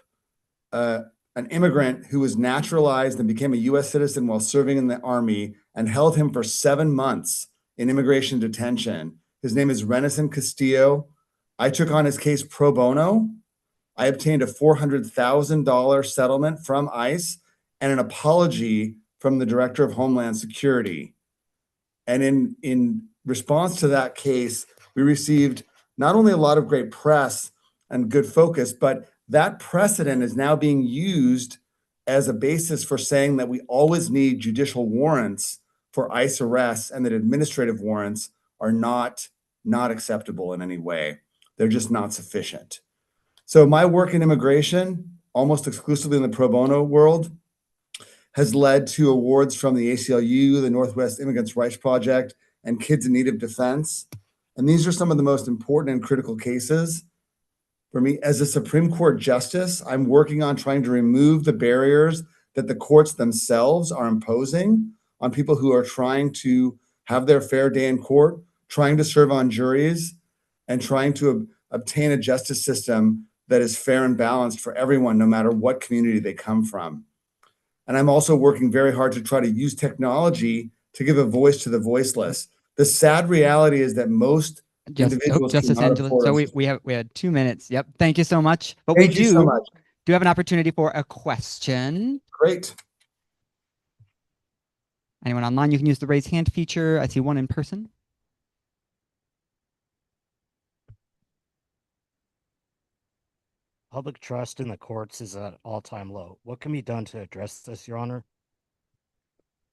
an immigrant who was naturalized and became a US citizen while serving in the Army and held him for 7 months in immigration detention. His name is Renison Castillo. I took on his case pro bono. I obtained a $400,000 settlement from ICE and an apology from the Director of Homeland Security. And in response to that case, we received not only a lot of great press and good focus, but that precedent is now being used as a basis for saying that we always need judicial warrants for ICE arrests, and that administrative warrants are not acceptable in any way. They're just not sufficient. So my work in immigration, almost exclusively in the pro bono world, has led to awards from the ACLU, the Northwest Immigrants' Rights Project, and Kids in Need of Defense. And these are some of the most important and critical cases. For me, as a Supreme Court justice, I'm working on trying to remove the barriers that the courts themselves are imposing on people who are trying to have their fair day in court, trying to serve on juries. and trying to obtain a justice system that is fair and balanced for everyone, no matter what community they come from. And I'm also working very hard to try to use technology to give a voice to the voiceless. The sad reality is that most individuals Justice cannot Angela. afford So us. we had 2 minutes. Yep. Thank you so much. But Thank you so much. do have an opportunity for a question. Great. Anyone online, you can use the raise hand feature. I see one in person. Public trust in the courts is at all-time low. What can be done to address this, Your Honor?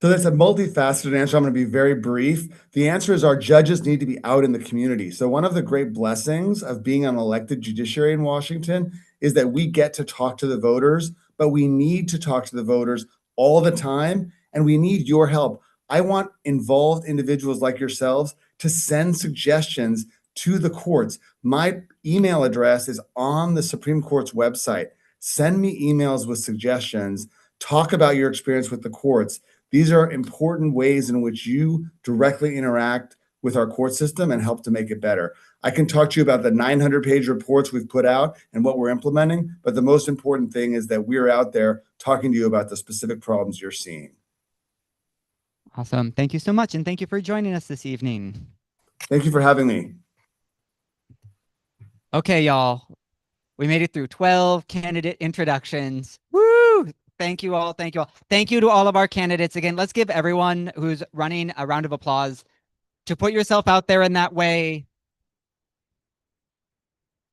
So that's a multifaceted answer. I'm going to be very brief. The answer is our judges need to be out in the community. So one of the great blessings of being an elected judiciary in Washington is that we get to talk to the voters, but we need to talk to the voters all the time, and we need your help. I want involved individuals like yourselves to send suggestions to the courts. My email address is on the Supreme Court's website. Send me emails with suggestions. Talk about your experience with the courts. These are important ways in which you directly interact with our court system and help to make it better. I can talk to you about the 900-page reports we've put out and what we're implementing, but the most important thing is that we're out there talking to you about the specific problems you're seeing. Awesome. Thank you so much. And thank you for joining us this evening. Thank you for having me. Okay, y'all. We made it through 12 candidate introductions. Woo! Thank you all. Thank you all. Thank you to all of our candidates. Again, let's give everyone who's running a round of applause. To put yourself out there in that way,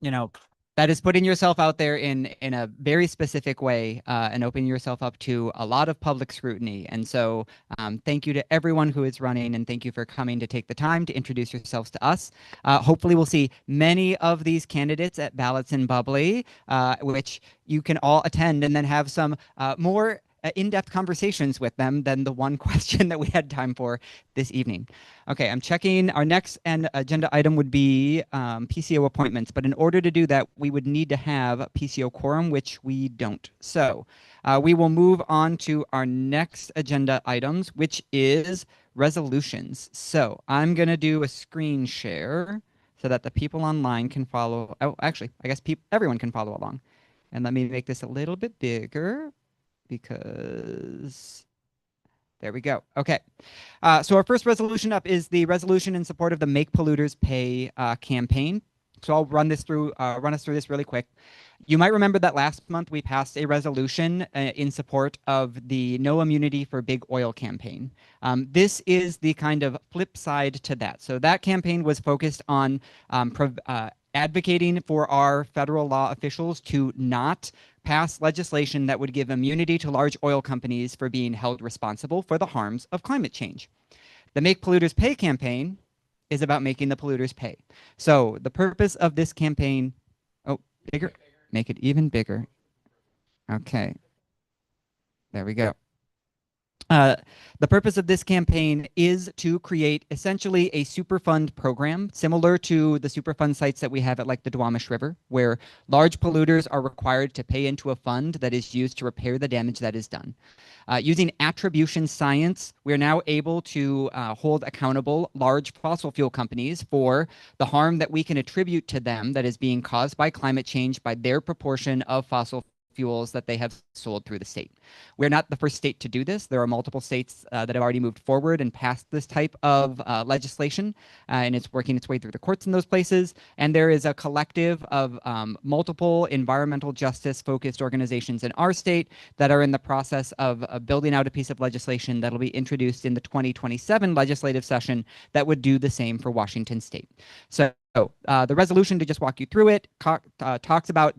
you know, that is putting yourself out there in a very specific way and opening yourself up to a lot of public scrutiny. And so thank you to everyone who is running, and thank you for coming to take the time to introduce yourselves to us. Hopefully we'll see many of these candidates at Ballots and Bubbly, which you can all attend and then have some more in-depth conversations with them than the one question that we had time for this evening. Okay, I'm checking. Our next agenda item would be PCO appointments, but in order to do that, we would need to have PCO quorum, which we don't. So we will move on to our next agenda items, which is resolutions. So I'm going to do a screen share so that the people online can follow. Oh, actually, I guess everyone can follow along. And let me make this a little bit bigger, because there we go. Okay. So our first resolution up is the resolution in support of the Make Polluters Pay campaign. So I'll run us through this really quick. You might remember that last month we passed a resolution in support of the No Immunity for Big Oil campaign. This is the kind of flip side to that. So that campaign was focused on advocating for our federal law officials to not pass legislation that would give immunity to large oil companies for being held responsible for the harms of climate change. The Make Polluters Pay campaign is about making the polluters pay. So the purpose of this campaign, bigger, make it even bigger. Okay, there we go. The purpose of this campaign is to create essentially a Superfund program similar to the Superfund sites that we have at like the Duwamish River, where large polluters are required to pay into a fund that is used to repair the damage that is done. Using attribution science, we're now able to hold accountable large fossil fuel companies for the harm that we can attribute to them that is being caused by climate change by their proportion of fossil fuels that they have sold through the state. We're not the first state to do this. There are multiple states that have already moved forward and passed this type of legislation, and it's working its way through the courts in those places. And there is a collective of multiple environmental justice focused organizations in our state that are in the process of building out a piece of legislation that'll be introduced in the 2027 legislative session that would do the same for Washington state. So the resolution, to just walk you through it, talks about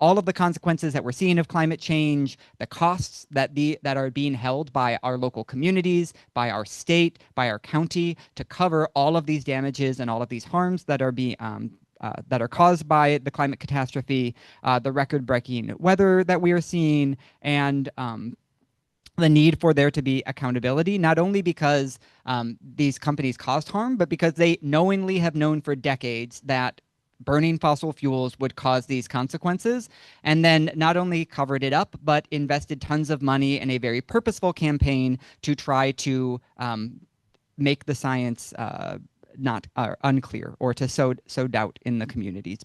all of the consequences that we're seeing of climate change, the costs that are being held by our local communities, by our state, by our county, to cover all of these damages and all of these harms that are that are caused by the climate catastrophe, the record-breaking weather that we are seeing, and the need for there to be accountability, not only because these companies caused harm, but because they knowingly have known for decades that burning fossil fuels would cause these consequences, and then not only covered it up, but invested tons of money in a very purposeful campaign to try to make the science not unclear or to sow doubt in the communities.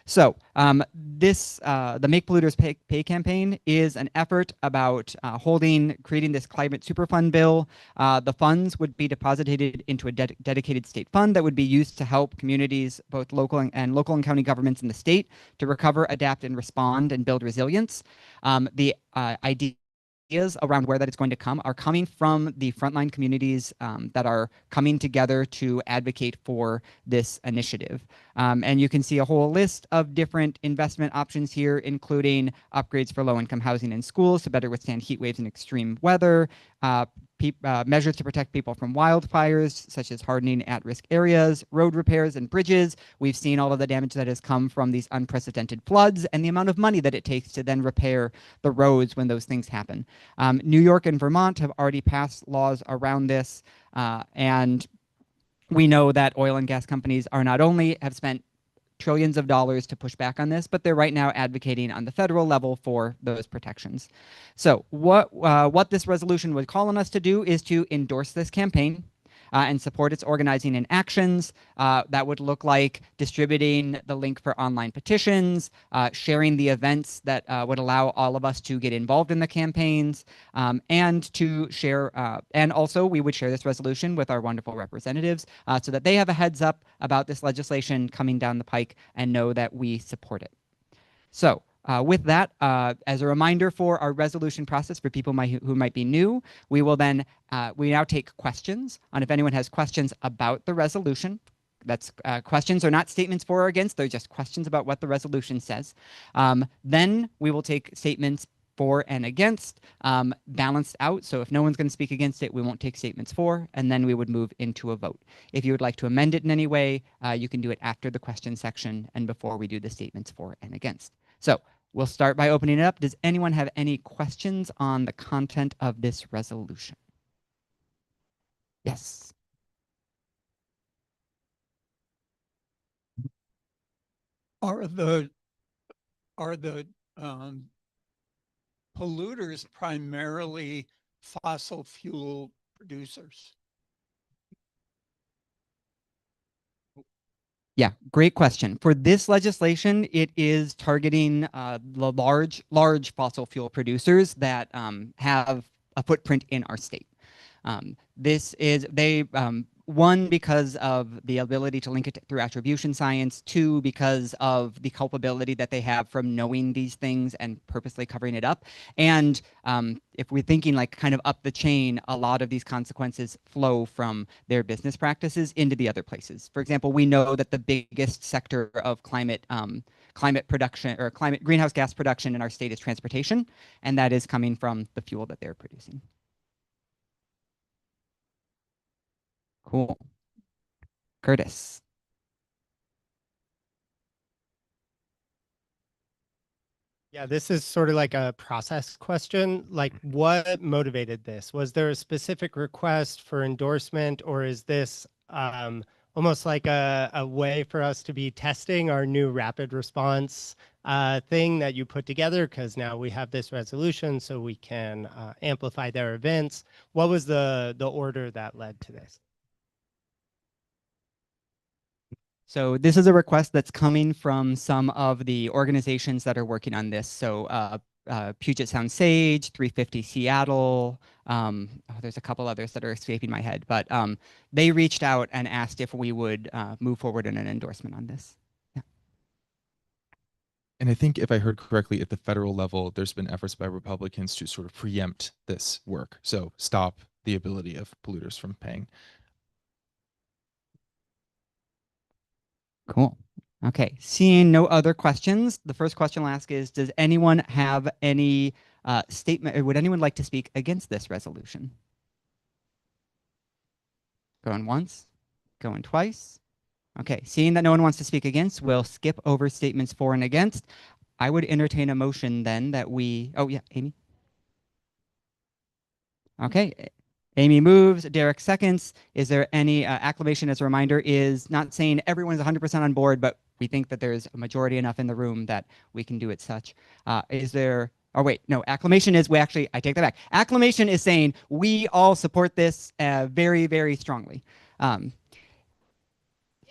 So the Make Polluters Pay campaign is an effort about creating this climate superfund bill. The funds would be deposited into a dedicated state fund that would be used to help communities, both local and county governments in the state, to recover, adapt, and respond and build resilience. The ideas around where that it's going to come are coming from the frontline communities that are coming together to advocate for this initiative. And you can see a whole list of different investment options here, including upgrades for low-income housing and schools to better withstand heat waves and extreme weather, measures to protect people from wildfires, such as hardening at-risk areas, road repairs and bridges. We've seen all of the damage that has come from these unprecedented floods and the amount of money that it takes to then repair the roads when those things happen. New York and Vermont have already passed laws around this, and we know that oil and gas companies are not only have spent trillions of dollars to push back on this, but they're right now advocating on the federal level for those protections. So what this resolution would call on us to do is to endorse this campaign and support its organizing and actions. That would look like distributing the link for online petitions, sharing the events that would allow all of us to get involved in the campaigns, and to share, and also we would share this resolution with our wonderful representatives so that they have a heads up about this legislation coming down the pike and know that we support it. So with that, as a reminder for our resolution process for people who might be new, we will then, we now take questions on if anyone has questions about the resolution. That's questions are not statements for or against, they're just questions about what the resolution says. Then we will take statements for and against, balanced out. So if no one's going to speak against it, we won't take statements for, and then we would move into a vote. If you would like to amend it in any way, you can do it after the question section and before we do the statements for and against. So we'll start by opening it up. Does anyone have any questions on the content of this resolution? Yes. Are the polluters primarily fossil fuel producers? Yeah, great question. For this legislation, it is targeting the large fossil fuel producers that have a footprint in our state. One, because of the ability to link it through attribution science. Two, because of the culpability that they have from knowing these things and purposely covering it up. And if we're thinking like kind of up the chain, a lot of these consequences flow from their business practices into the other places. For example, we know that the biggest sector of climate production or climate greenhouse gas production in our state is transportation, and that is coming from the fuel that they're producing. Cool. Curtis. Yeah, this is sort of like a process question. Like, what motivated this? Was there a specific request for endorsement, or is this almost like a way for us to be testing our new rapid response thing that you put together? Because now we have this resolution, so we can amplify their events. What was the order that led to this? So this is a request that's coming from some of the organizations that are working on this. So Puget Sound Sage, 350 Seattle, there's a couple others that are escaping my head, but they reached out and asked if we would move forward in an endorsement on this. Yeah. And I think if I heard correctly, at the federal level, there's been efforts by Republicans to sort of preempt this work. So stop the ability of polluters from paying. Cool. Okay, seeing no other questions, the first question I'll ask is, does anyone have any statement, or would anyone like to speak against this resolution? Going once, going twice. Okay, seeing that no one wants to speak against, we'll skip over statements for and against. I would entertain a motion then that we, oh yeah, Amy. Okay, Amy moves, Derek seconds. Is there any acclamation? As a reminder, is not saying everyone's 100% on board, but we think that there's a majority enough in the room that we can do it such. Is there, oh wait, no, acclamation is, I take that back. Acclamation is saying we all support this very, very strongly.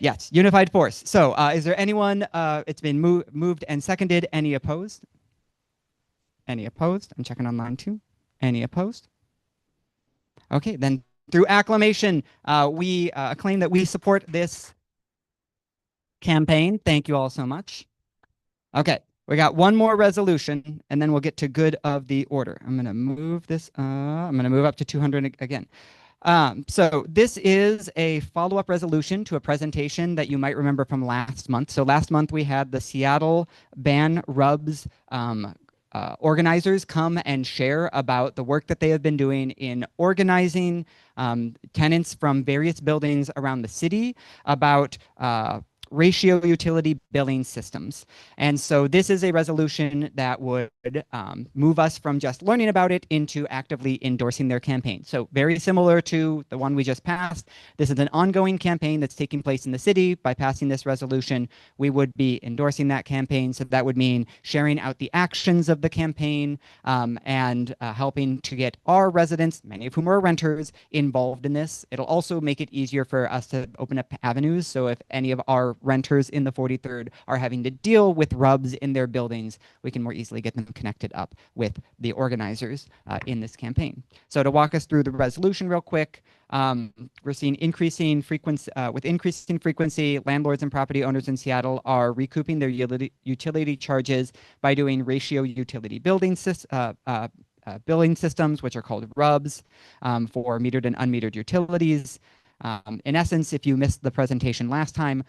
Yes, unified force. So is there anyone, it's been moved and seconded. Any opposed? Any opposed? I'm checking online too. Any opposed? Okay, then through acclamation, we claim that we support this campaign. Thank you all so much. Okay, we got one more resolution, and then we'll get to good of the order. I'm going to move this. I'm going to move up to 200 again. So this is a follow-up resolution to a presentation that you might remember from last month. So last month we had the Seattle Ban Rubs organizers come and share about the work that they have been doing in organizing tenants from various buildings around the city about ratio utility billing systems. And so this is a resolution that would move us from just learning about it into actively endorsing their campaign. So very similar to the one we just passed, this is an ongoing campaign that's taking place in the city. By passing this resolution, we would be endorsing that campaign. So that would mean sharing out the actions of the campaign and helping to get our residents, many of whom are renters, involved in this. It'll also make it easier for us to open up avenues. So if any of our renters in the 43rd are having to deal with rubs in their buildings, we can more easily get them connected up with the organizers in this campaign. So to walk us through the resolution real quick, we're seeing increasing frequency, with increasing frequency, landlords and property owners in Seattle are recouping their utility charges by doing ratio utility billing systems, which are called RUBS, for metered and unmetered utilities. In essence, if you missed the presentation last time,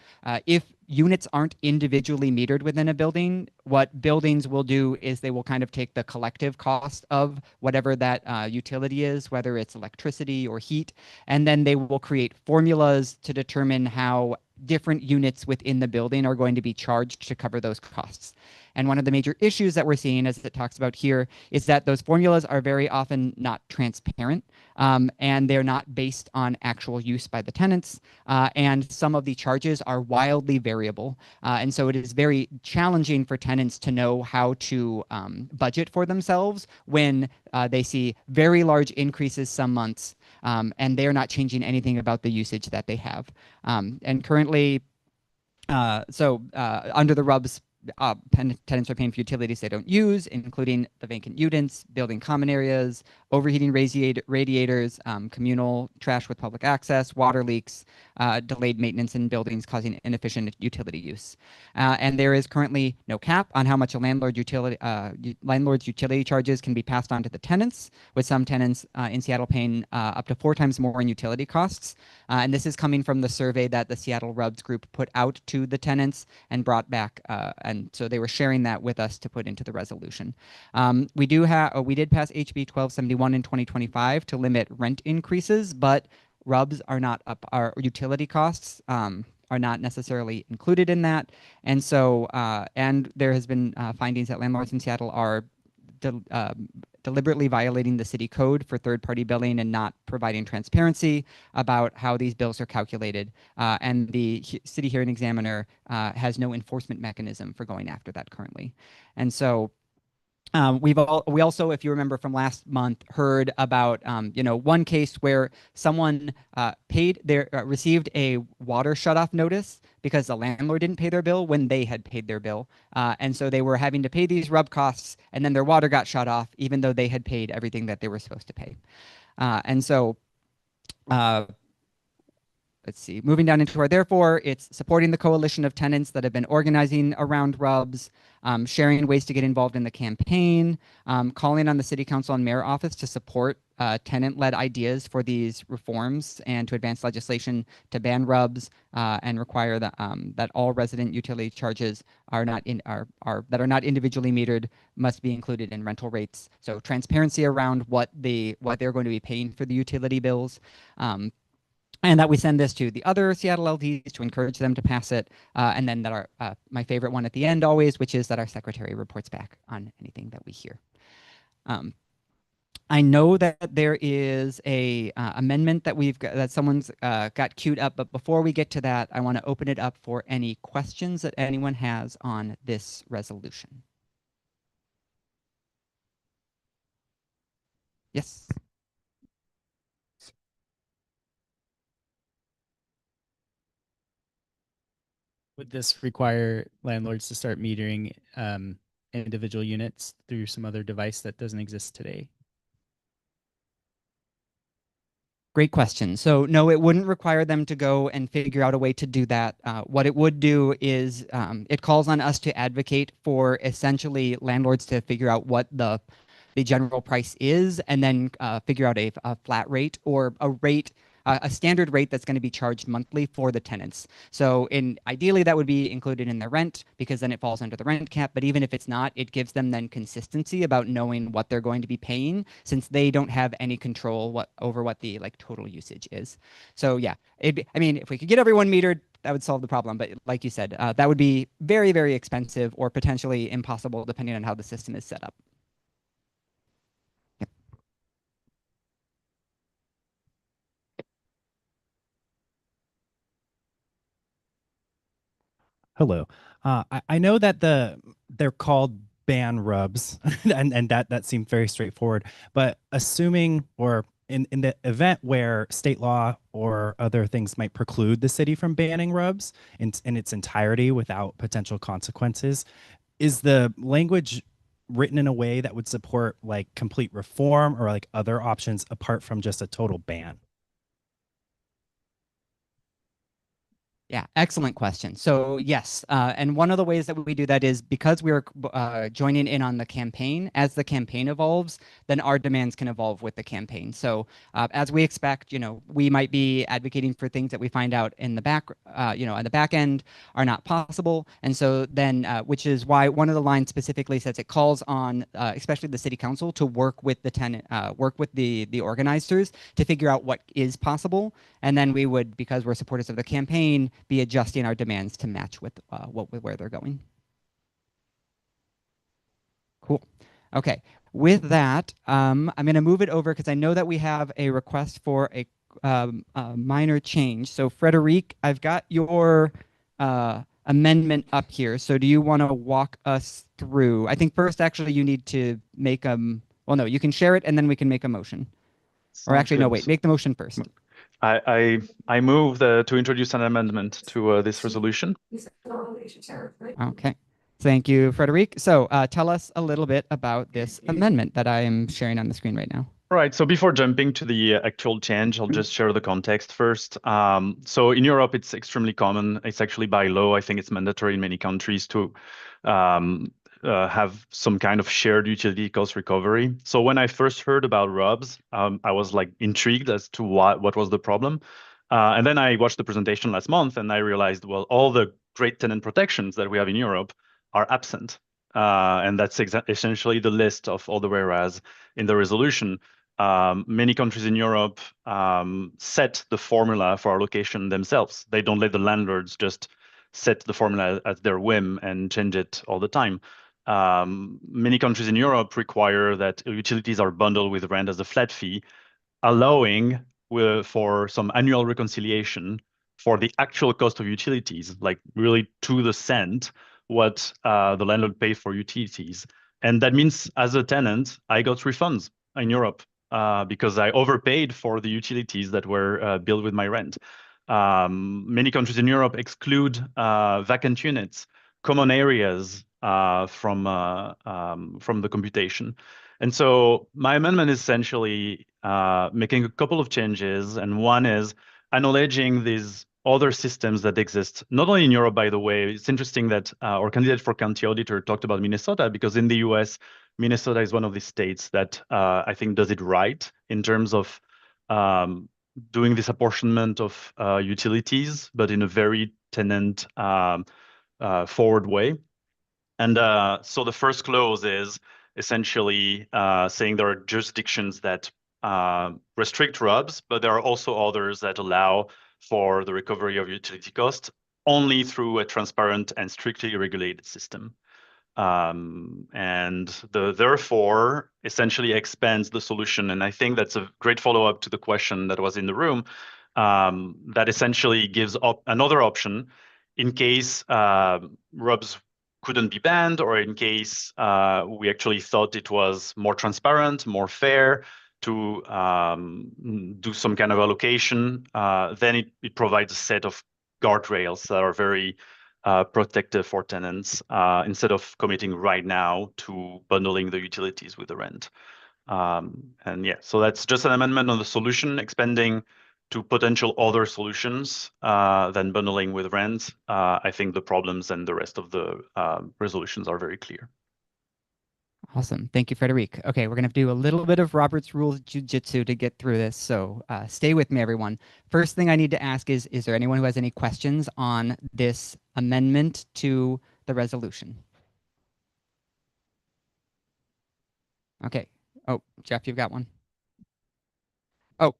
if units aren't individually metered within a building, what buildings will do is they will kind of take the collective cost of whatever that utility is, whether it's electricity or heat, and then they will create formulas to determine how different units within the building are going to be charged to cover those costs. And one of the major issues that we're seeing, as it talks about here, is that those formulas are very often not transparent, and they're not based on actual use by the tenants, and some of the charges are wildly variable. And so it is very challenging for tenants to know how to budget for themselves when they see very large increases some months, and they're not changing anything about the usage that they have. And currently, under the RUBS, tenants are paying for utilities they don't use, including the vacant units, building common areas, overheating radiators, communal trash with public access, water leaks, delayed maintenance in buildings causing inefficient utility use. And there is currently no cap on how much a landlord's utility charges can be passed on to the tenants, with some tenants in Seattle paying up to 4 times more in utility costs. And this is coming from the survey that the Seattle RUBS group put out to the tenants and brought back, and so they were sharing that with us to put into the resolution. We did pass HB 1271 in 2025 to limit rent increases, but RUBS are not up, our utility costs are not necessarily included in that. And so, and there has been findings that landlords in Seattle are deliberately violating the city code for third-party billing and not providing transparency about how these bills are calculated. And the city hearing examiner has no enforcement mechanism for going after that currently. And so we also, if you remember from last month, heard about one case where someone received a water shutoff notice because the landlord didn't pay their bill when they had paid their bill, and so they were having to pay these RUB costs, and then their water got shut off even though they had paid everything that they were supposed to pay. And so let's see, moving down into our therefore, it's supporting the coalition of tenants that have been organizing around RUBS, sharing ways to get involved in the campaign, calling on the city council and mayor office to support tenant-led ideas for these reforms and to advance legislation to ban RUBS and require that that all resident utility charges are not individually metered must be included in rental rates. So transparency around what they're going to be paying for the utility bills. And that we send this to the other Seattle LDs to encourage them to pass it. And then that my favorite one at the end always, which is that our secretary reports back on anything that we hear. I know that there is a amendment that that someone's got queued up, but before we get to that, I want to open it up for any questions that anyone has on this resolution. Yes. Would this require landlords to start metering individual units through some other device that doesn't exist today? Great question. So no, it wouldn't require them to go and figure out a way to do that. What it would do is it calls on us to advocate for essentially landlords to figure out what the general price is, and then figure out a flat rate or a rate, a standard rate that's going to be charged monthly for the tenants. So ideally that would be included in their rent, because then it falls under the rent cap. But even if it's not, it gives them then consistency about knowing what they're going to be paying, since they don't have any control over what the total usage is. So yeah, I mean, if we could get everyone metered, that would solve the problem. But like you said, that would be very, very expensive, or potentially impossible depending on how the system is set up. Hello. I know that they're called ban rubs, and that seemed very straightforward. But assuming, or in the event where state law or other things might preclude the city from banning rubs in its entirety without potential consequences, is the language written in a way that would support complete reform or other options apart from just a total ban? Yeah, excellent question. So yes, and one of the ways that we do that is because we're joining in on the campaign. As the campaign evolves, then our demands can evolve with the campaign. So as we expect, we might be advocating for things that we find out in the back, on the back end are not possible. And so then, which is why one of the lines specifically says it calls on, especially the city council, to work with the tenant, work with the organizers to figure out what is possible. And then we would, because we're supporters of the campaign, be adjusting our demands to match with where they're going. Cool. Okay. With that, I'm going to move it over because I know that we have a request for a minor change. So Frederic, I've got your amendment up here. So do you want to walk us through? I think first, actually, you need to make well, no, you can share it and then we can make a motion. Or actually, no, wait, make the motion first. I move to introduce an amendment to this resolution. Okay. Thank you, Frederic. So tell us a little bit about this amendment that I am sharing on the screen right now. Right. So before jumping to the actual change, I'll just share the context first. So in Europe, it's extremely common. It's actually by law. I think it's mandatory in many countries to have some kind of shared utility cost recovery. So when I first heard about RUBS, I was intrigued as to what was the problem. And then I watched the presentation last month and I realized, well, all the great tenant protections that we have in Europe are absent. And that's essentially the list of all the whereas in the resolution. Many countries in Europe set the formula for allocation themselves. They don't let the landlords just set the formula at their whim and change it all the time. Many countries in Europe require that utilities are bundled with rent as a flat fee, allowing for some annual reconciliation for the actual cost of utilities, really to the cent, what the landlord paid for utilities. And that means as a tenant, I got refunds in Europe because I overpaid for the utilities that were billed with my rent. Many countries in Europe exclude vacant units, common areas from the computation. And so my amendment is essentially making a couple of changes. And one is acknowledging these other systems that exist, not only in Europe, by the way. It's interesting that our candidate for county auditor talked about Minnesota, because in the US, Minnesota is one of the states that I think does it right in terms of doing this apportionment of utilities, but in a very tenant forward way. And so the first clause is essentially saying there are jurisdictions that restrict RUBS, but there are also others that allow for the recovery of utility costs only through a transparent and strictly regulated system. And the therefore essentially expands the solution. And I think that's a great follow-up to the question that was in the room, that essentially gives up another option in case RUBS couldn't be banned, or in case we actually thought it was more transparent, more fair to do some kind of allocation. Then it provides a set of guardrails that are very protective for tenants instead of committing right now to bundling the utilities with the rent. And yeah, so that's just an amendment on the solution, expanding to potential other solutions than bundling with rent. I think the problems and the rest of the resolutions are very clear. Awesome. Thank you, Frederic. Okay, we're going to do a little bit of Robert's Rules Jiu-Jitsu to get through this, so stay with me, everyone. First thing I need to ask is there anyone who has any questions on this amendment to the resolution? Okay. Oh, Jeff, you've got one. Oh,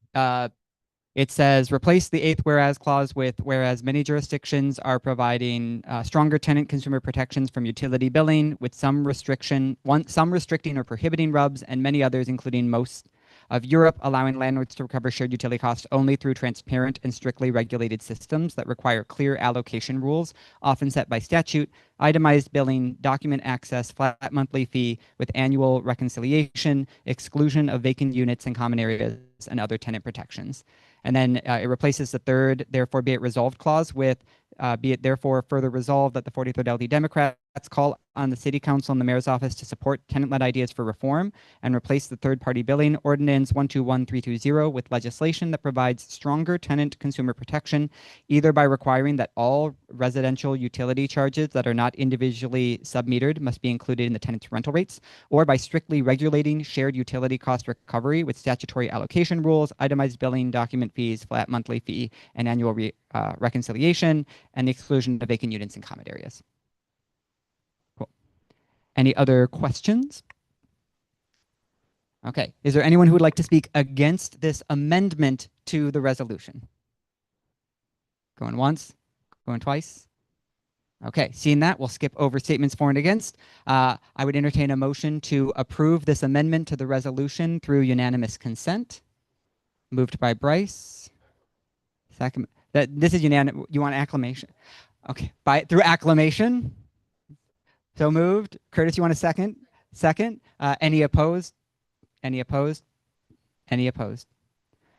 it says replace the 8th whereas clause with whereas many jurisdictions are providing stronger tenant consumer protections from utility billing with some restricting or prohibiting RUBs and many others, including most of Europe, allowing landlords to recover shared utility costs only through transparent and strictly regulated systems that require clear allocation rules, often set by statute, itemized billing, document access, flat monthly fee with annual reconciliation, exclusion of vacant units and common areas, and other tenant protections. And then it replaces the third, therefore be it resolved clause with be it therefore further resolved that the 43rd LD Democrats call on the City Council and the Mayor's Office to support tenant-led ideas for reform and replace the third-party billing ordinance 121320 with legislation that provides stronger tenant consumer protection, either by requiring that all residential utility charges that are not individually submetered must be included in the tenant's rental rates, or by strictly regulating shared utility cost recovery with statutory allocation rules, itemized billing, document fees, flat monthly fee, and annual reconciliation, and the exclusion of vacant units in common areas. Cool. Any other questions? Okay. Is there anyone who would like to speak against this amendment to the resolution? Going once? Going twice? Okay, seeing that, we'll skip over statements for and against. I would entertain a motion to approve this amendment to the resolution through unanimous consent. Moved by Bryce. Second. This is unanimous. You want acclamation? Okay, through acclamation. So moved. Curtis, you want a second? Second. Any opposed? Any opposed? Any opposed?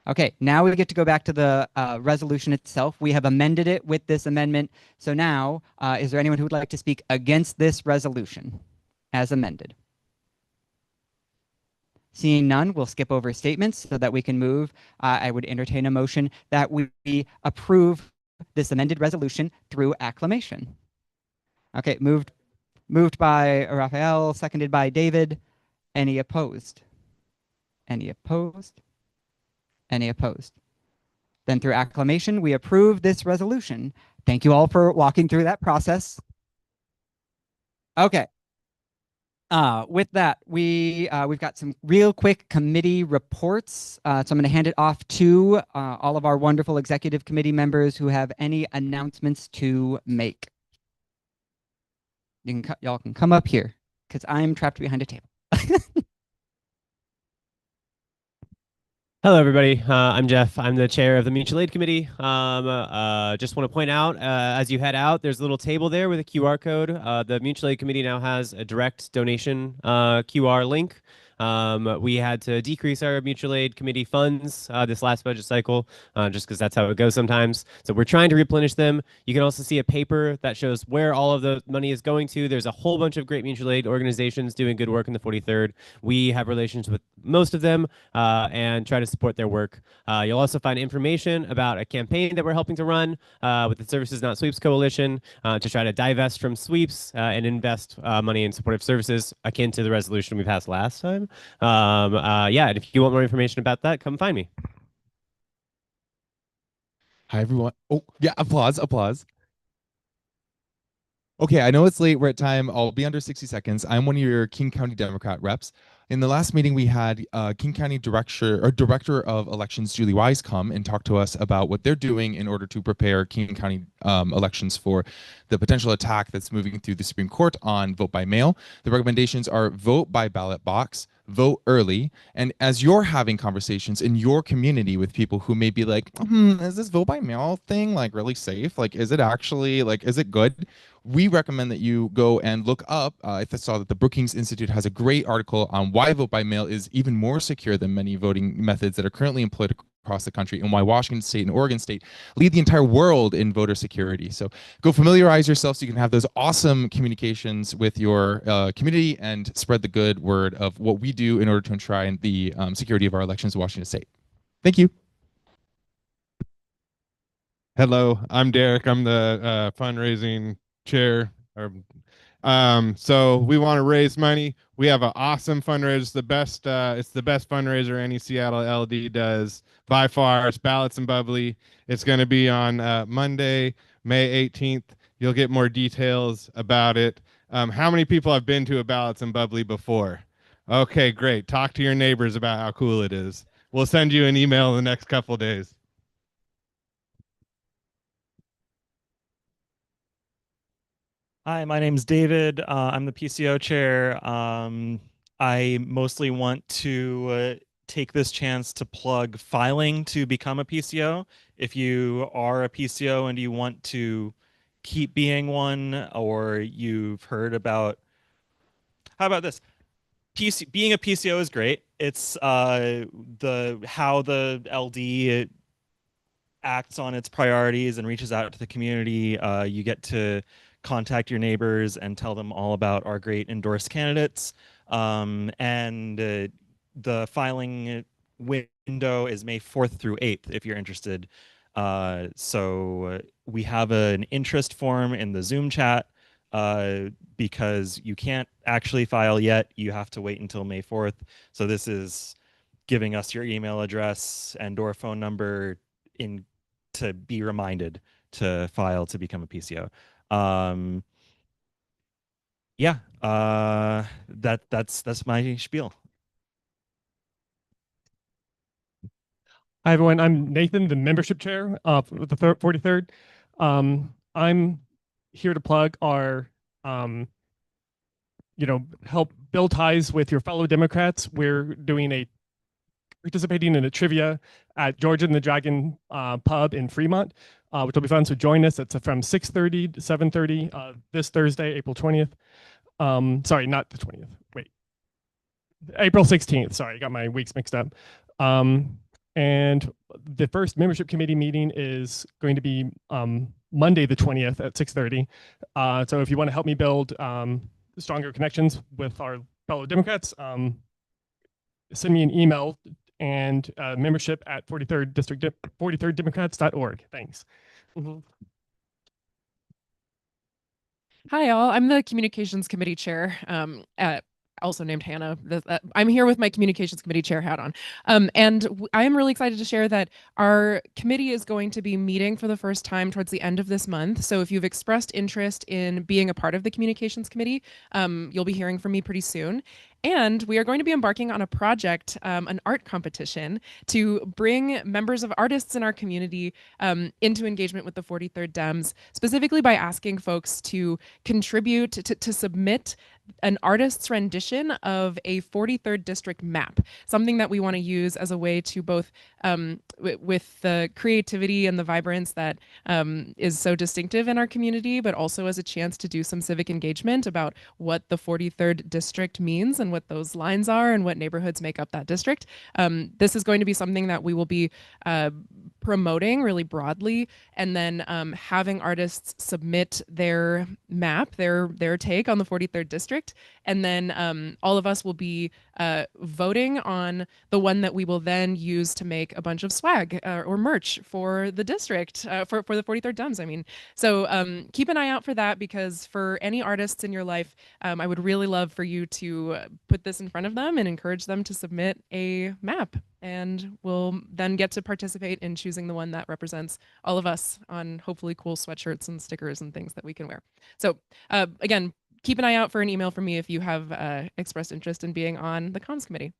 Okay, now we get to go back to the resolution itself. We have amended it with this amendment. So now, is there anyone who would like to speak against this resolution as amended? Seeing none, we'll skip over statements so that we can move. I would entertain a motion that we approve this amended resolution through acclamation. Okay, moved by Raphael, seconded by David. Any opposed? Any opposed? Any opposed? Then through acclamation, we approve this resolution. Thank you all for walking through that process. Okay. With that, we've got some real quick committee reports. So I'm going to hand it off to all of our wonderful executive committee members who have any announcements to make. Y'all can come up here because I'm trapped behind a table. Hello, everybody. I'm Jeff. I'm the chair of the Mutual Aid Committee. Just want to point out, as you head out, there's a little table there with a QR code. The Mutual Aid Committee now has a direct donation QR link. We had to decrease our mutual aid committee funds this last budget cycle, just because that's how it goes sometimes. So we're trying to replenish them. You can also see a paper that shows where all of the money is going to. There's a whole bunch of great mutual aid organizations doing good work in the 43rd. We have relations with most of them and try to support their work. You'll also find information about a campaign that we're helping to run with the Services Not Sweeps Coalition to try to divest from sweeps and invest money in supportive services akin to the resolution we passed last time. Yeah, and if you want more information about that, come find me. Hi, everyone. Oh, yeah, applause, applause. Okay, I know it's late. We're at time. I'll be under 60 seconds. I'm one of your King County Democrat reps. In the last meeting, we had King County Director of Elections, Julie Wise, come and talk to us about what they're doing in order to prepare King County elections for the potential attack that's moving through the Supreme Court on vote by mail. The recommendations are vote by ballot box, vote early, and as you're having conversations in your community with people who may be like, is this vote by mail thing like really safe? Like, is it actually, like, is it good? We recommend that you go and look up. I saw that the Brookings Institute has a great article on why vote by mail is even more secure than many voting methods that are currently employed across the country, and why Washington State and Oregon State lead the entire world in voter security. So go familiarize yourself so you can have those awesome communications with your community and spread the good word of what we do in order to enshrine the security of our elections in Washington State. Thank you. Hello, I'm Derek. I'm the fundraising chair. So we want to raise money. We have an awesome fundraiser. It's the best. It's the best fundraiser any Seattle LD does by far. It's Ballots and Bubbly. It's going to be on Monday, May 18th. You'll get more details about it. How many people have been to a Ballots and Bubbly before? Okay, great. Talk to your neighbors about how cool it is. We'll send you an email in the next couple days. Hi, my name's David. I'm the PCO chair. I mostly want to take this chance to plug filing to become a PCO. If you are a PCO and you want to keep being one, or you've heard about, how about this? Being a PCO is great. It's how the LD acts on its priorities and reaches out to the community. You get to contact your neighbors and tell them all about our great endorsed candidates. The filing window is May 4th through 8th if you're interested. So we have an interest form in the Zoom chat because you can't actually file yet. You have to wait until May 4th. So this is giving us your email address and or phone number to be reminded to file to become a PCO. That's my spiel. Hi, everyone. I'm Nathan, the membership chair of the 43rd. I'm here to plug our, help build ties with your fellow Democrats. We're participating in a trivia at Georgia and the Dragon pub in Fremont, which will be fun. So join us. It's from 6:30 to 7:30 this Thursday, April 20th. Sorry, not the 20th. Wait, April 16th. Sorry, I got my weeks mixed up. And the first membership committee meeting is going to be Monday the 20th at 6:30. So if you want to help me build stronger connections with our fellow Democrats, send me an email and membership at 43rddemocrats.org. Thanks. Hi, all. I'm the communications committee chair, also named Hannah. I'm here with my communications committee chair hat on. I am really excited to share that our committee is going to be meeting for the first time towards the end of this month. So if you've expressed interest in being a part of the communications committee, you'll be hearing from me pretty soon. And we are going to be embarking on a project, an art competition, to bring members of artists in our community into engagement with the 43rd Dems, specifically by asking folks to contribute, to submit an artist's rendition of a 43rd district map, something that we want to use as a way to both, with the creativity and the vibrance that is so distinctive in our community, but also as a chance to do some civic engagement about what the 43rd district means and what those lines are and what neighborhoods make up that district. This is going to be something that we will be promoting really broadly, and then having artists submit their map, their take on the 43rd district, and then all of us will be voting on the one that we will then use to make a bunch of swag or merch for the district, for the 43rd Dems, I mean. So keep an eye out for that, because for any artists in your life, I would really love for you to put this in front of them and encourage them to submit a map. And we'll then get to participate in choosing the one that represents all of us on hopefully cool sweatshirts and stickers and things that we can wear. So again, keep an eye out for an email from me if you have expressed interest in being on the comms committee.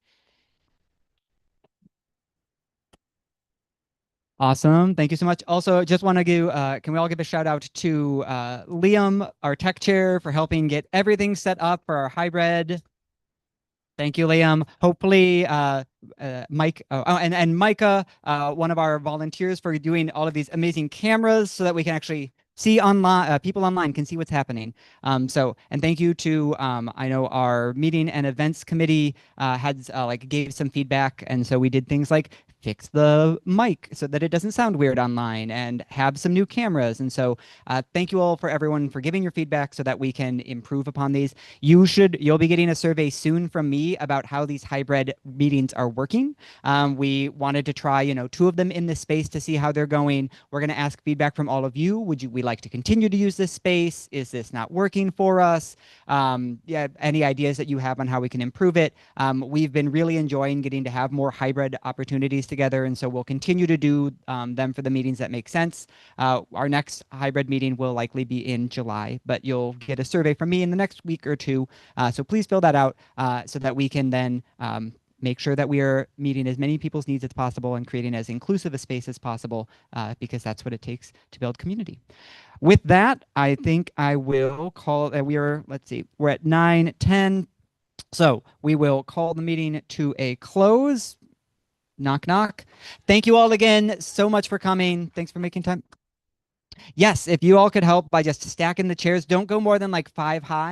Awesome. Thank you so much. Also, just want to give, can we all give a shout out to Liam, our tech chair, for helping get everything set up for our hybrid. Thank you, Liam. Hopefully, Mike, and Micah, one of our volunteers, for doing all of these amazing cameras so that we can actually see online, people online can see what's happening. And thank you to, I know our meeting and events committee gave some feedback. And so we did things like fix the mic so that it doesn't sound weird online and have some new cameras. And so thank you all for everyone for giving your feedback so that we can improve upon these. You'll be getting a survey soon from me about how these hybrid meetings are working. We wanted to try, 2 of them in this space to see how they're going. We're going to ask feedback from all of you. We like to continue to use this space? Is this not working for us? Yeah, any ideas that you have on how we can improve it? We've been really enjoying getting to have more hybrid opportunities together, and so we'll continue to do them for the meetings that make sense. Our next hybrid meeting will likely be in July, but you'll get a survey from me in the next week or 2. So please fill that out so that we can then make sure that we are meeting as many people's needs as possible and creating as inclusive a space as possible, because that's what it takes to build community. With that, I think I will call, we're at 9:10. So we will call the meeting to a close. Knock, knock. Thank you all again so much for coming. Thanks for making time. Yes, if you all could help by just stacking the chairs, don't go more than like 5 high.